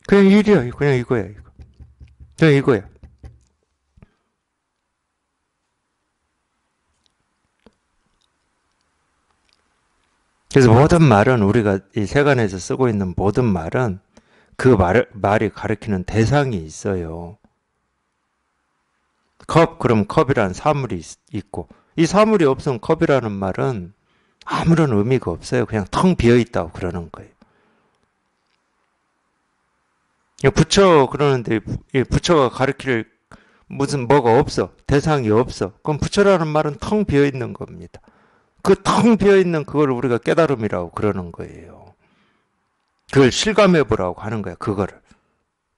그냥 일이야. 그냥 이거야, 이거. 그냥 이거야. 그래서 모든 말은 우리가 이 세간에서 쓰고 있는 모든 말은 그 말이 가리키는 대상이 있어요. 컵, 그럼 컵이란 사물이 있고, 이 사물이 없으면 컵이라는 말은 아무런 의미가 없어요. 그냥 텅 비어 있다고 그러는 거예요. 부처 그러는데 부처가 가리킬 무슨 뭐가 없어. 대상이 없어. 그럼 부처라는 말은 텅 비어 있는 겁니다. 그 텅 비어 있는 그걸 우리가 깨달음이라고 그러는 거예요. 그걸 실감해 보라고 하는 거야, 그거를.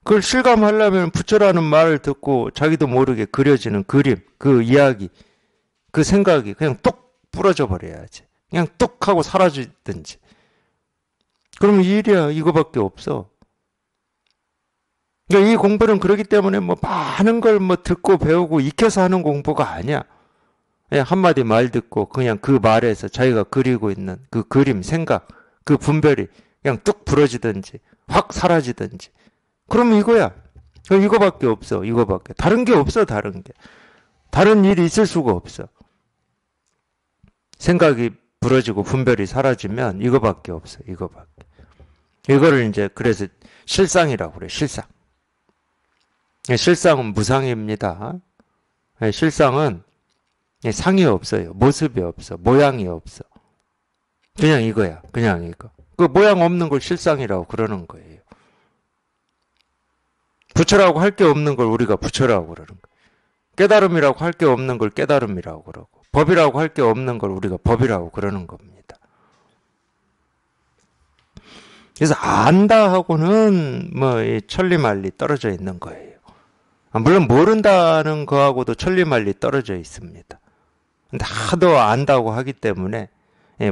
그걸 실감하려면 부처라는 말을 듣고 자기도 모르게 그려지는 그림, 그 이야기, 그 생각이 그냥 뚝 부러져 버려야지. 그냥 뚝 하고 사라지든지. 그러면 이 일이야, 이거밖에 없어. 그러니까 이 공부는 그렇기 때문에 뭐 많은 걸 뭐 듣고 배우고 익혀서 하는 공부가 아니야. 그냥 한마디 말 듣고 그냥 그 말에서 자기가 그리고 있는 그 그림, 생각, 그 분별이 그냥 뚝 부러지든지 확 사라지든지. 그러면 이거야. 이거밖에 없어. 이거밖에. 다른 게 없어. 다른 게. 다른 일이 있을 수가 없어. 생각이 부러지고 분별이 사라지면 이거밖에 없어. 이거밖에. 이거를 이제 그래서 실상이라고 그래. 실상. 실상은 무상입니다. 실상은 상이 없어요. 모습이 없어. 모양이 없어. 그냥 이거야. 그냥 이거. 그 모양 없는 걸 실상이라고 그러는 거예요. 부처라고 할 게 없는 걸 우리가 부처라고 그러는 거예요. 깨달음이라고 할 게 없는 걸 깨달음이라고 그러고 법이라고 할 게 없는 걸 우리가 법이라고 그러는 겁니다. 그래서 안다 하고는 뭐 천리만리 떨어져 있는 거예요. 물론 모른다는 거하고도 천리만리 떨어져 있습니다. 근데 하도 안다고 하기 때문에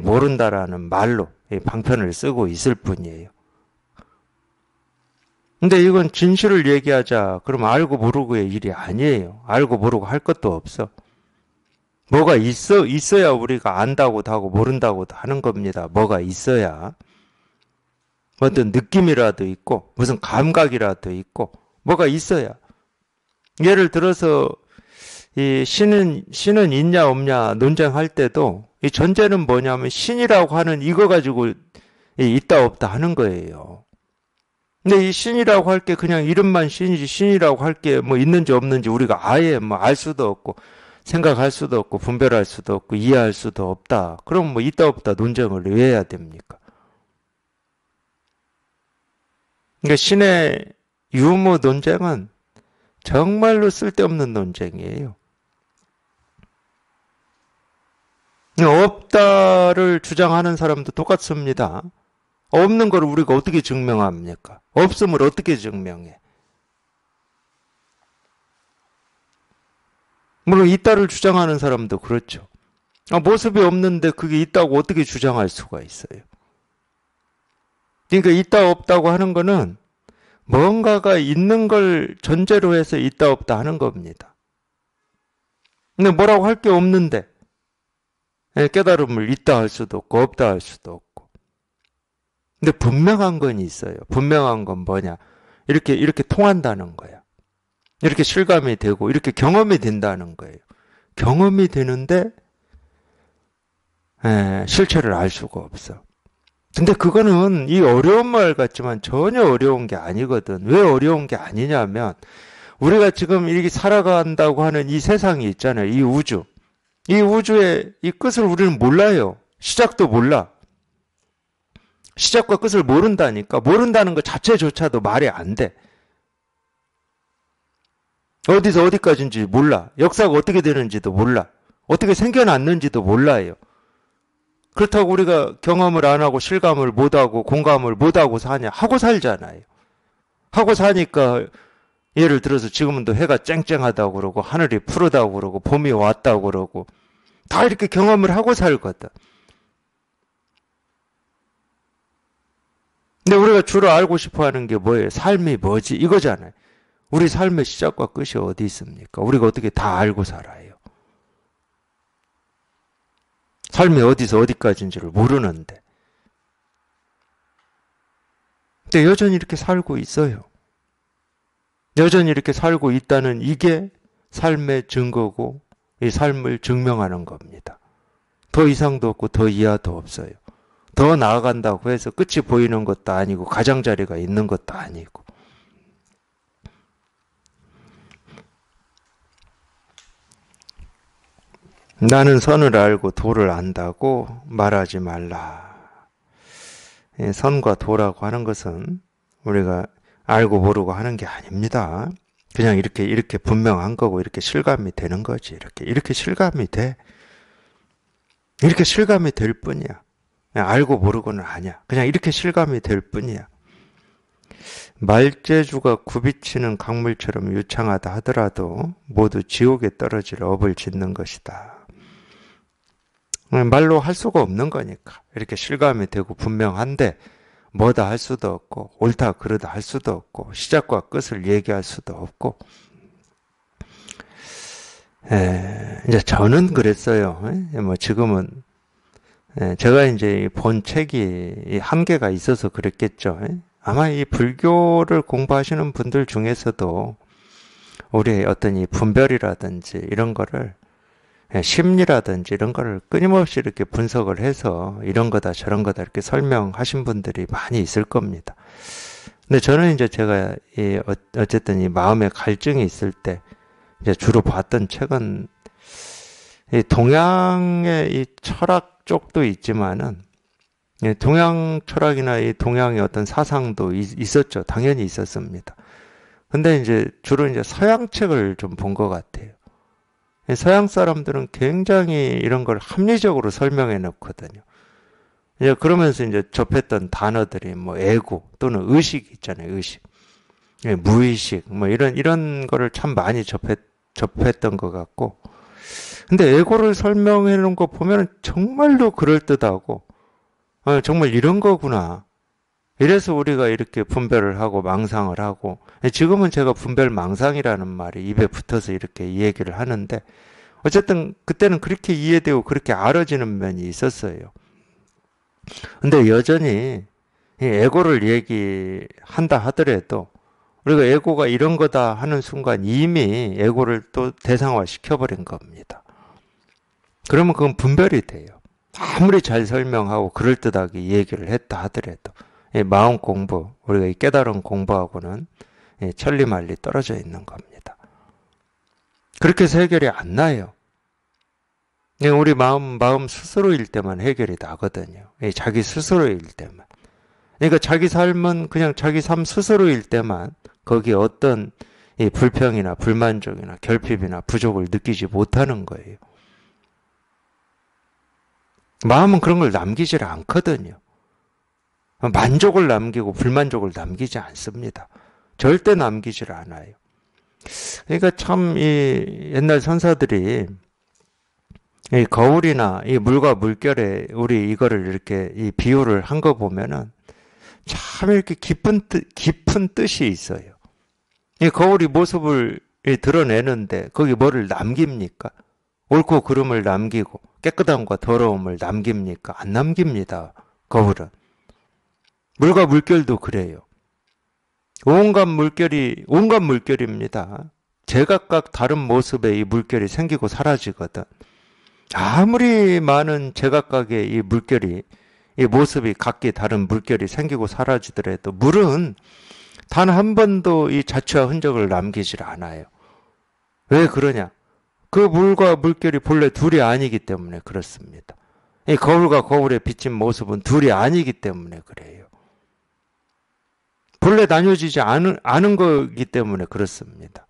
모른다라는 말로 방편을 쓰고 있을 뿐이에요. 근데 이건 진실을 얘기하자. 그럼 알고 모르고의 일이 아니에요. 알고 모르고 할 것도 없어. 뭐가 있어야 우리가 안다고도 하고 모른다고도 하는 겁니다. 뭐가 있어야. 어떤 느낌이라도 있고 무슨 감각이라도 있고 뭐가 있어야. 예를 들어서 이 신은 있냐 없냐 논쟁할 때도 이 전제는 뭐냐면 신이라고 하는 이거 가지고 있다 없다 하는 거예요. 근데 이 신이라고 할 게 그냥 이름만 신이지, 신이라고 할 게 뭐 있는지 없는지 우리가 아예 뭐 알 수도 없고 생각할 수도 없고 분별할 수도 없고 이해할 수도 없다. 그럼 뭐 있다 없다 논쟁을 왜 해야 됩니까? 그러니까 신의 유무 논쟁은 정말로 쓸데없는 논쟁이에요. 없다를 주장하는 사람도 똑같습니다. 없는 걸 우리가 어떻게 증명합니까? 없음을 어떻게 증명해? 물론 있다를 주장하는 사람도 그렇죠. 모습이 없는데 그게 있다고 어떻게 주장할 수가 있어요? 그러니까 있다 없다고 하는 거는 뭔가가 있는 걸 전제로 해서 있다 없다 하는 겁니다. 근데 뭐라고 할 게 없는데 깨달음을 있다 할 수도 없고 없다 할 수도 없고. 근데 분명한 건 있어요. 분명한 건 뭐냐? 이렇게 통한다는 거야. 이렇게 실감이 되고 이렇게 경험이 된다는 거예요. 경험이 되는데 실체를 알 수가 없어. 근데 그거는 이 어려운 말 같지만 전혀 어려운 게 아니거든. 왜 어려운 게 아니냐면 우리가 지금 이렇게 살아간다고 하는 이 세상이 있잖아요. 이 우주. 이 우주의 이 끝을 우리는 몰라요. 시작도 몰라. 시작과 끝을 모른다니까. 모른다는 것 자체조차도 말이 안 돼. 어디서 어디까지인지 몰라. 역사가 어떻게 되는지도 몰라. 어떻게 생겨났는지도 몰라요. 그렇다고 우리가 경험을 안 하고 실감을 못하고 공감을 못하고 사냐? 하고 살잖아요. 하고 사니까 예를 들어서 지금은 또 해가 쨍쨍하다고 그러고 하늘이 푸르다고 그러고 봄이 왔다고 그러고 다 이렇게 경험을 하고 살거든. 근데 우리가 주로 알고 싶어 하는 게 뭐예요? 삶이 뭐지? 이거잖아요. 우리 삶의 시작과 끝이 어디 있습니까? 우리가 어떻게 다 알고 살아요? 삶이 어디서 어디까지인지를 모르는데. 근데 여전히 이렇게 살고 있어요. 여전히 이렇게 살고 있다는 이게 삶의 증거고 이 삶을 증명하는 겁니다. 더 이상도 없고 더 이하도 없어요. 더 나아간다고 해서 끝이 보이는 것도 아니고 가장자리가 있는 것도 아니고. 나는 선을 알고 도를 안다고 말하지 말라. 선과 도라고 하는 것은 우리가 알고 모르고 하는 게 아닙니다. 그냥 이렇게 분명한 거고 이렇게 실감이 되는 거지. 이렇게 실감이 돼. 이렇게 실감이 될 뿐이야. 그냥 알고 모르고는 아니야. 그냥 이렇게 실감이 될 뿐이야. 말재주가 굽이치는 강물처럼 유창하다 하더라도 모두 지옥에 떨어질 업을 짓는 것이다. 말로 할 수가 없는 거니까. 이렇게 실감이 되고 분명한데 뭐다 할 수도 없고 옳다 그르다 할 수도 없고 시작과 끝을 얘기할 수도 없고. 이제 저는 그랬어요. 뭐 지금은 제가 이제 본 책이 한계가 있어서 그랬겠죠. 아마 이 불교를 공부하시는 분들 중에서도 우리의 어떤 이 분별이라든지 이런 거를 심리라든지 이런 거를 끊임없이 이렇게 분석을 해서 이런 거다 저런 거다 이렇게 설명하신 분들이 많이 있을 겁니다. 근데 저는 이제 제가 어쨌든 이 마음의 갈증이 있을 때 이제 주로 봤던 책은 이 동양의 이 철학 쪽도 있지만은 동양 철학이나 이 동양의 어떤 사상도 있었죠. 당연히 있었습니다. 근데 이제 주로 이제 서양 책을 좀 본 것 같아요. 서양 사람들은 굉장히 이런 걸 합리적으로 설명해 놓거든요. 이제 그러면서 이제 접했던 단어들이 뭐 에고 또는 의식 있잖아요. 의식, 무의식 뭐 이런 거를 참 많이 접했던 것 같고. 근데 에고를 설명해 놓은 거 보면 정말로 그럴듯하고 정말 이런 거구나. 이래서 우리가 이렇게 분별을 하고 망상을 하고, 지금은 제가 분별 망상이라는 말이 입에 붙어서 이렇게 이 얘기를 하는데, 어쨌든 그때는 그렇게 이해되고 그렇게 알아지는 면이 있었어요. 근데 여전히 에고를 얘기한다 하더라도 우리가 에고가 이런 거다 하는 순간 이미 에고를 또 대상화 시켜버린 겁니다. 그러면 그건 분별이 돼요. 아무리 잘 설명하고 그럴듯하게 얘기를 했다 하더라도 이 마음 공부, 우리가 이 깨달은 공부하고는 천리말리 떨어져 있는 겁니다. 그렇게 해서 해결이 안 나요. 우리 마음 스스로일 때만 해결이 나거든요. 자기 스스로일 때만. 그러니까 자기 삶은 그냥 자기 삶 스스로일 때만 거기에 어떤 이 불평이나 불만족이나 결핍이나 부족을 느끼지 못하는 거예요. 마음은 그런 걸 남기질 않거든요. 만족을 남기고 불만족을 남기지 않습니다. 절대 남기질 않아요. 그러니까 참 이 옛날 선사들이 이 거울이나 이 물과 물결에 우리 이거를 이렇게 이 비유를 한 거 보면은 참 이렇게 깊은 뜻이 있어요. 이 거울이 모습을 드러내는데 거기 뭐를 남깁니까? 옳고 그름을 남기고 깨끗함과 더러움을 남깁니까? 안 남깁니다. 거울은. 물과 물결도 그래요. 온갖 물결입니다. 제각각 다른 모습의 이 물결이 생기고 사라지거든. 아무리 많은 제각각의 이 물결이, 이 모습이 각기 다른 물결이 생기고 사라지더라도 물은 단 한 번도 이 자취와 흔적을 남기질 않아요. 왜 그러냐? 그 물과 물결이 본래 둘이 아니기 때문에 그렇습니다. 이 거울과 거울에 비친 모습은 둘이 아니기 때문에 그래요. 본래 나뉘어지지 않은 거기 때문에 그렇습니다.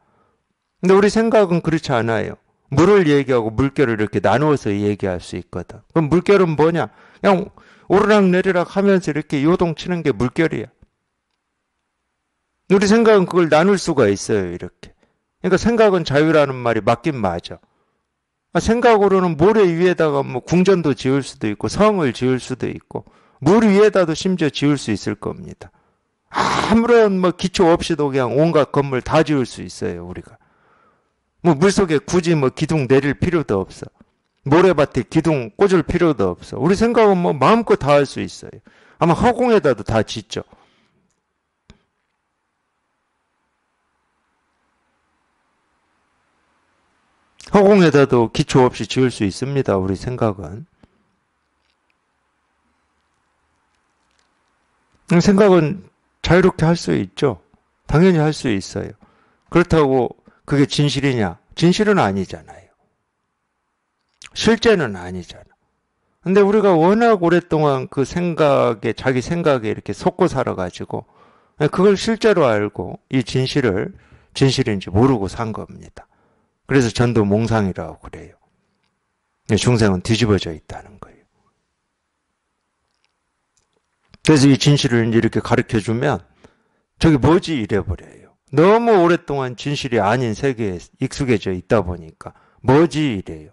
근데 우리 생각은 그렇지 않아요. 물을 얘기하고 물결을 이렇게 나누어서 얘기할 수 있거든. 그럼 물결은 뭐냐? 그냥 오르락내리락 하면서 이렇게 요동치는 게 물결이야. 우리 생각은 그걸 나눌 수가 있어요, 이렇게. 그러니까 생각은 자유라는 말이 맞긴 맞아. 생각으로는 모래 위에다가 뭐 궁전도 지을 수도 있고 성을 지을 수도 있고 물 위에다도 심지어 지을 수 있을 겁니다. 아무런 뭐 기초 없이도 그냥 온갖 건물 다 지을 수 있어요, 우리가. 뭐 물속에 굳이 뭐 기둥 내릴 필요도 없어. 모래밭에 기둥 꽂을 필요도 없어. 우리 생각은 뭐 마음껏 다 할 수 있어요. 아마 허공에다도 다 짓죠. 허공에다도 기초 없이 지을 수 있습니다. 우리 생각은. 생각은 자유롭게 할 수 있죠. 당연히 할 수 있어요. 그렇다고 그게 진실이냐? 진실은 아니잖아요. 실제는 아니잖아. 근데 우리가 워낙 오랫동안 그 생각에, 자기 생각에 이렇게 속고 살아가지고 그걸 실제로 알고 이 진실인지 모르고 산 겁니다. 그래서 전도 몽상이라고 그래요. 중생은 뒤집어져 있다는 거예요. 그래서 이 진실을 이렇게 가르쳐주면 저게 뭐지 이래버려요. 너무 오랫동안 진실이 아닌 세계에 익숙해져 있다 보니까 뭐지 이래요.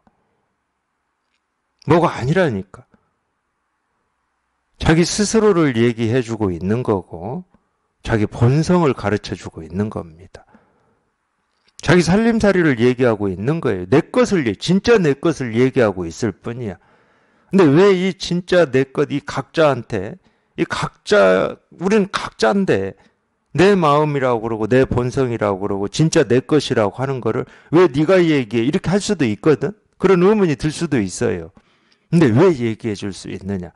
뭐가 아니라니까. 자기 스스로를 얘기해주고 있는 거고 자기 본성을 가르쳐주고 있는 겁니다. 자기 살림살이를 얘기하고 있는 거예요. 진짜 내 것을 얘기하고 있을 뿐이야. 근데 왜 이 진짜 내 것, 우리는 각자인데, 내 마음이라고 그러고, 내 본성이라고 그러고, 진짜 내 것이라고 하는 거를 왜 네가 얘기해? 이렇게 할 수도 있거든? 그런 의문이 들 수도 있어요. 근데 왜 얘기해 줄 수 있느냐?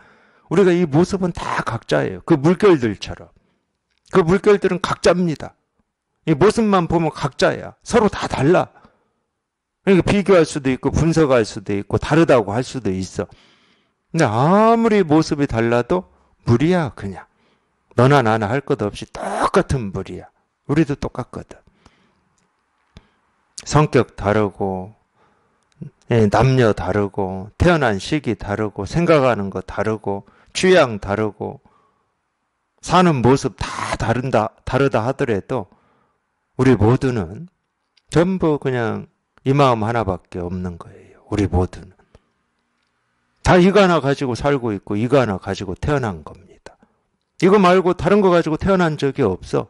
우리가 이 모습은 다 각자예요. 그 물결들처럼. 그 물결들은 각자입니다. 이 모습만 보면 각자야. 서로 다 달라. 그러니까 비교할 수도 있고 분석할 수도 있고 다르다고 할 수도 있어. 근데 아무리 모습이 달라도 물이야 그냥. 너나 나나 할 것 없이 똑같은 물이야. 우리도 똑같거든. 성격 다르고 남녀 다르고 태어난 시기 다르고 생각하는 거 다르고 취향 다르고 사는 모습 다 다르다 하더라도 우리 모두는 전부 그냥 이 마음 하나밖에 없는 거예요. 우리 모두는. 다 이거 하나 가지고 살고 있고 이거 하나 가지고 태어난 겁니다. 이거 말고 다른 거 가지고 태어난 적이 없어.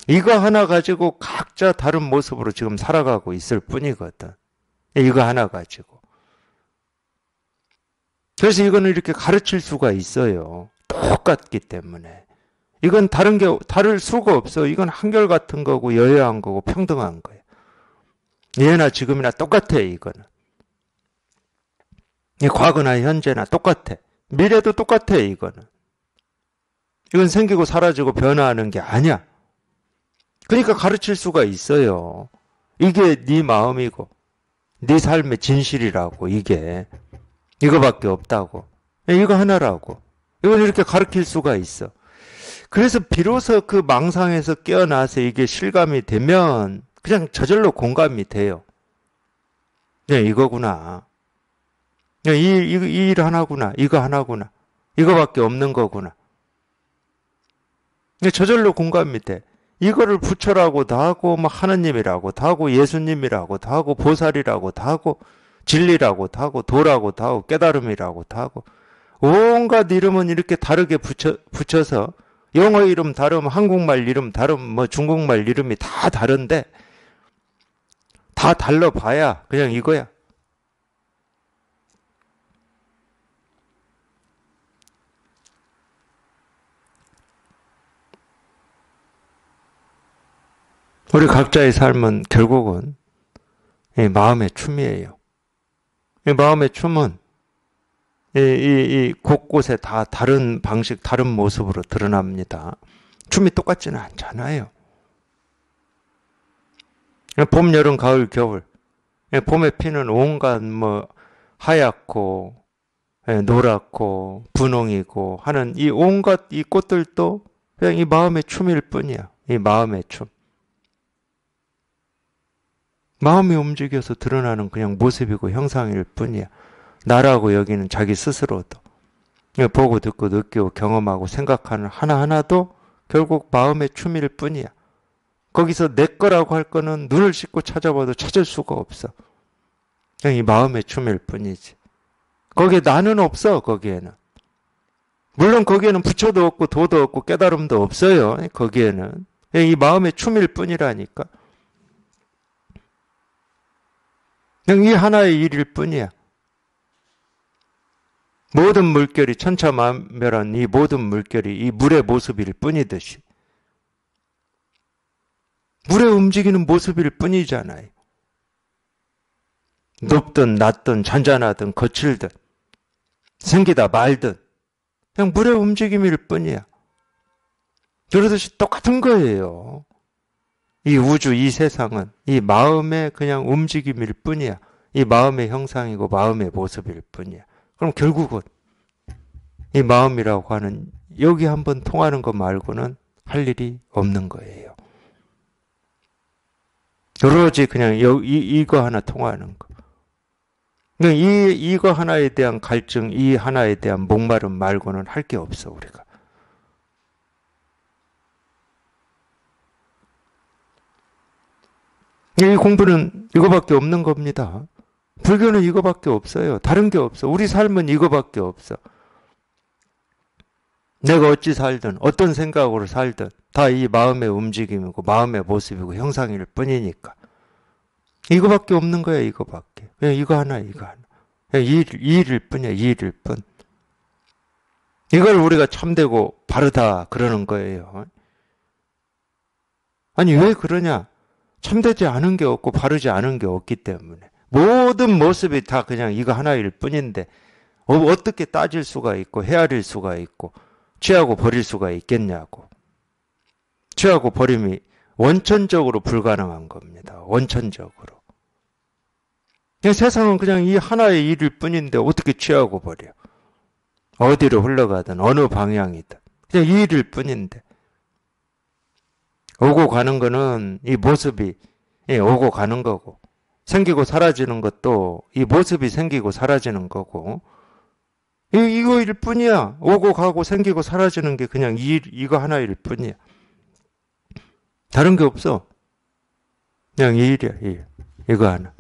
이거 하나 가지고 각자 다른 모습으로 지금 살아가고 있을 뿐이거든. 이거 하나 가지고. 그래서 이거는 이렇게 가르칠 수가 있어요. 똑같기 때문에. 이건 다를 수가 없어. 이건 한결같은 거고 여여한 거고 평등한 거예요. 예나 지금이나 똑같아 이거는. 이 과거나 현재나 똑같아. 미래도 똑같아, 이거는. 이건 생기고 사라지고 변화하는 게 아니야. 그러니까 가르칠 수가 있어요. 이게 네 마음이고 네 삶의 진실이라고. 이게 이거밖에 없다고. 이거 하나라고. 이건 이렇게 가르칠 수가 있어. 그래서 비로소 그 망상에서 깨어나서 이게 실감이 되면 그냥 저절로 공감이 돼요. 네, 이거구나. 이 일 하나구나. 이거 하나구나. 이거밖에 없는 거구나. 저절로 공감이 돼. 이거를 부처라고도 하고, 뭐 하느님이라고도 하고, 예수님이라고도 하고, 보살이라고도 하고, 진리라고도 하고, 도라고도 하고, 깨달음이라고도 하고, 온갖 이름은 이렇게 다르게 붙여서 영어 이름 다름, 한국말 이름 다름, 뭐 중국말 이름이 다 다른데 다 달라봐야 그냥 이거야. 우리 각자의 삶은 결국은 이 마음의 춤이에요. 이 마음의 춤은 이 곳곳에 다 다른 방식, 다른 모습으로 드러납니다. 춤이 똑같지는 않잖아요. 봄, 여름, 가을, 겨울. 봄에 피는 온갖 뭐 하얗고 노랗고 분홍이고 하는 이 온갖 이 꽃들도 그냥 이 마음의 춤일 뿐이야. 이 마음의 춤. 마음이 움직여서 드러나는 그냥 모습이고 형상일 뿐이야. 나라고 여기는 자기 스스로도 보고 듣고 느끼고 경험하고 생각하는 하나하나도 결국 마음의 춤일 뿐이야. 거기서 내 거라고 할 거는 눈을 씻고 찾아봐도 찾을 수가 없어. 그냥 이 마음의 춤일 뿐이지. 거기에 나는 없어. 거기에는. 물론 거기에는 부처도 없고 도도 없고 깨달음도 없어요. 거기에는. 그냥 이 마음의 춤일 뿐이라니까. 그냥 이 하나의 일일 뿐이야. 모든 물결이 천차만별한 이 모든 물결이 이 물의 모습일 뿐이듯이 물에 움직이는 모습일 뿐이잖아요. 높든 낮든 잔잔하든 거칠든 생기다 말든 그냥 물의 움직임일 뿐이야. 그러듯이 똑같은 거예요. 이 우주, 이 세상은 이 마음의 그냥 움직임일 뿐이야. 이 마음의 형상이고 마음의 모습일 뿐이야. 그럼 결국은 이 마음이라고 하는 여기 한번 통하는 것 말고는 할 일이 없는 거예요. 오로지 그냥 이거 하나 통하는 거. 이거 하나에 대한 갈증, 이 하나에 대한 목마름 말고는 할 게 없어, 우리가. 이 공부는 이거밖에 없는 겁니다. 불교는 이거밖에 없어요. 다른 게 없어. 우리 삶은 이거밖에 없어. 내가 어찌 살든 어떤 생각으로 살든 다 이 마음의 움직임이고 마음의 모습이고 형상일 뿐이니까. 이거밖에 없는 거야. 이거밖에. 그냥 이거 하나 이거 하나. 그냥 이 일일 뿐이야. 이 일일 뿐. 이걸 우리가 참되고 바르다 그러는 거예요. 아니 왜 그러냐. 참되지 않은 게 없고 바르지 않은 게 없기 때문에. 모든 모습이 다 그냥 이거 하나일 뿐인데 어떻게 따질 수가 있고 헤아릴 수가 있고 취하고 버릴 수가 있겠냐고. 취하고 버림이 원천적으로 불가능한 겁니다. 원천적으로. 그냥 세상은 그냥 이 하나의 일일 뿐인데 어떻게 취하고 버려. 어디로 흘러가든 어느 방향이든 그냥 이 일일 뿐인데. 오고 가는 거는 이 모습이 오고 가는 거고 생기고 사라지는 것도 이 모습이 생기고 사라지는 거고 이거일 뿐이야. 오고 가고 생기고 사라지는 게 그냥 이거 하나일 뿐이야. 다른 게 없어. 그냥 이 일이야. 이거 하나.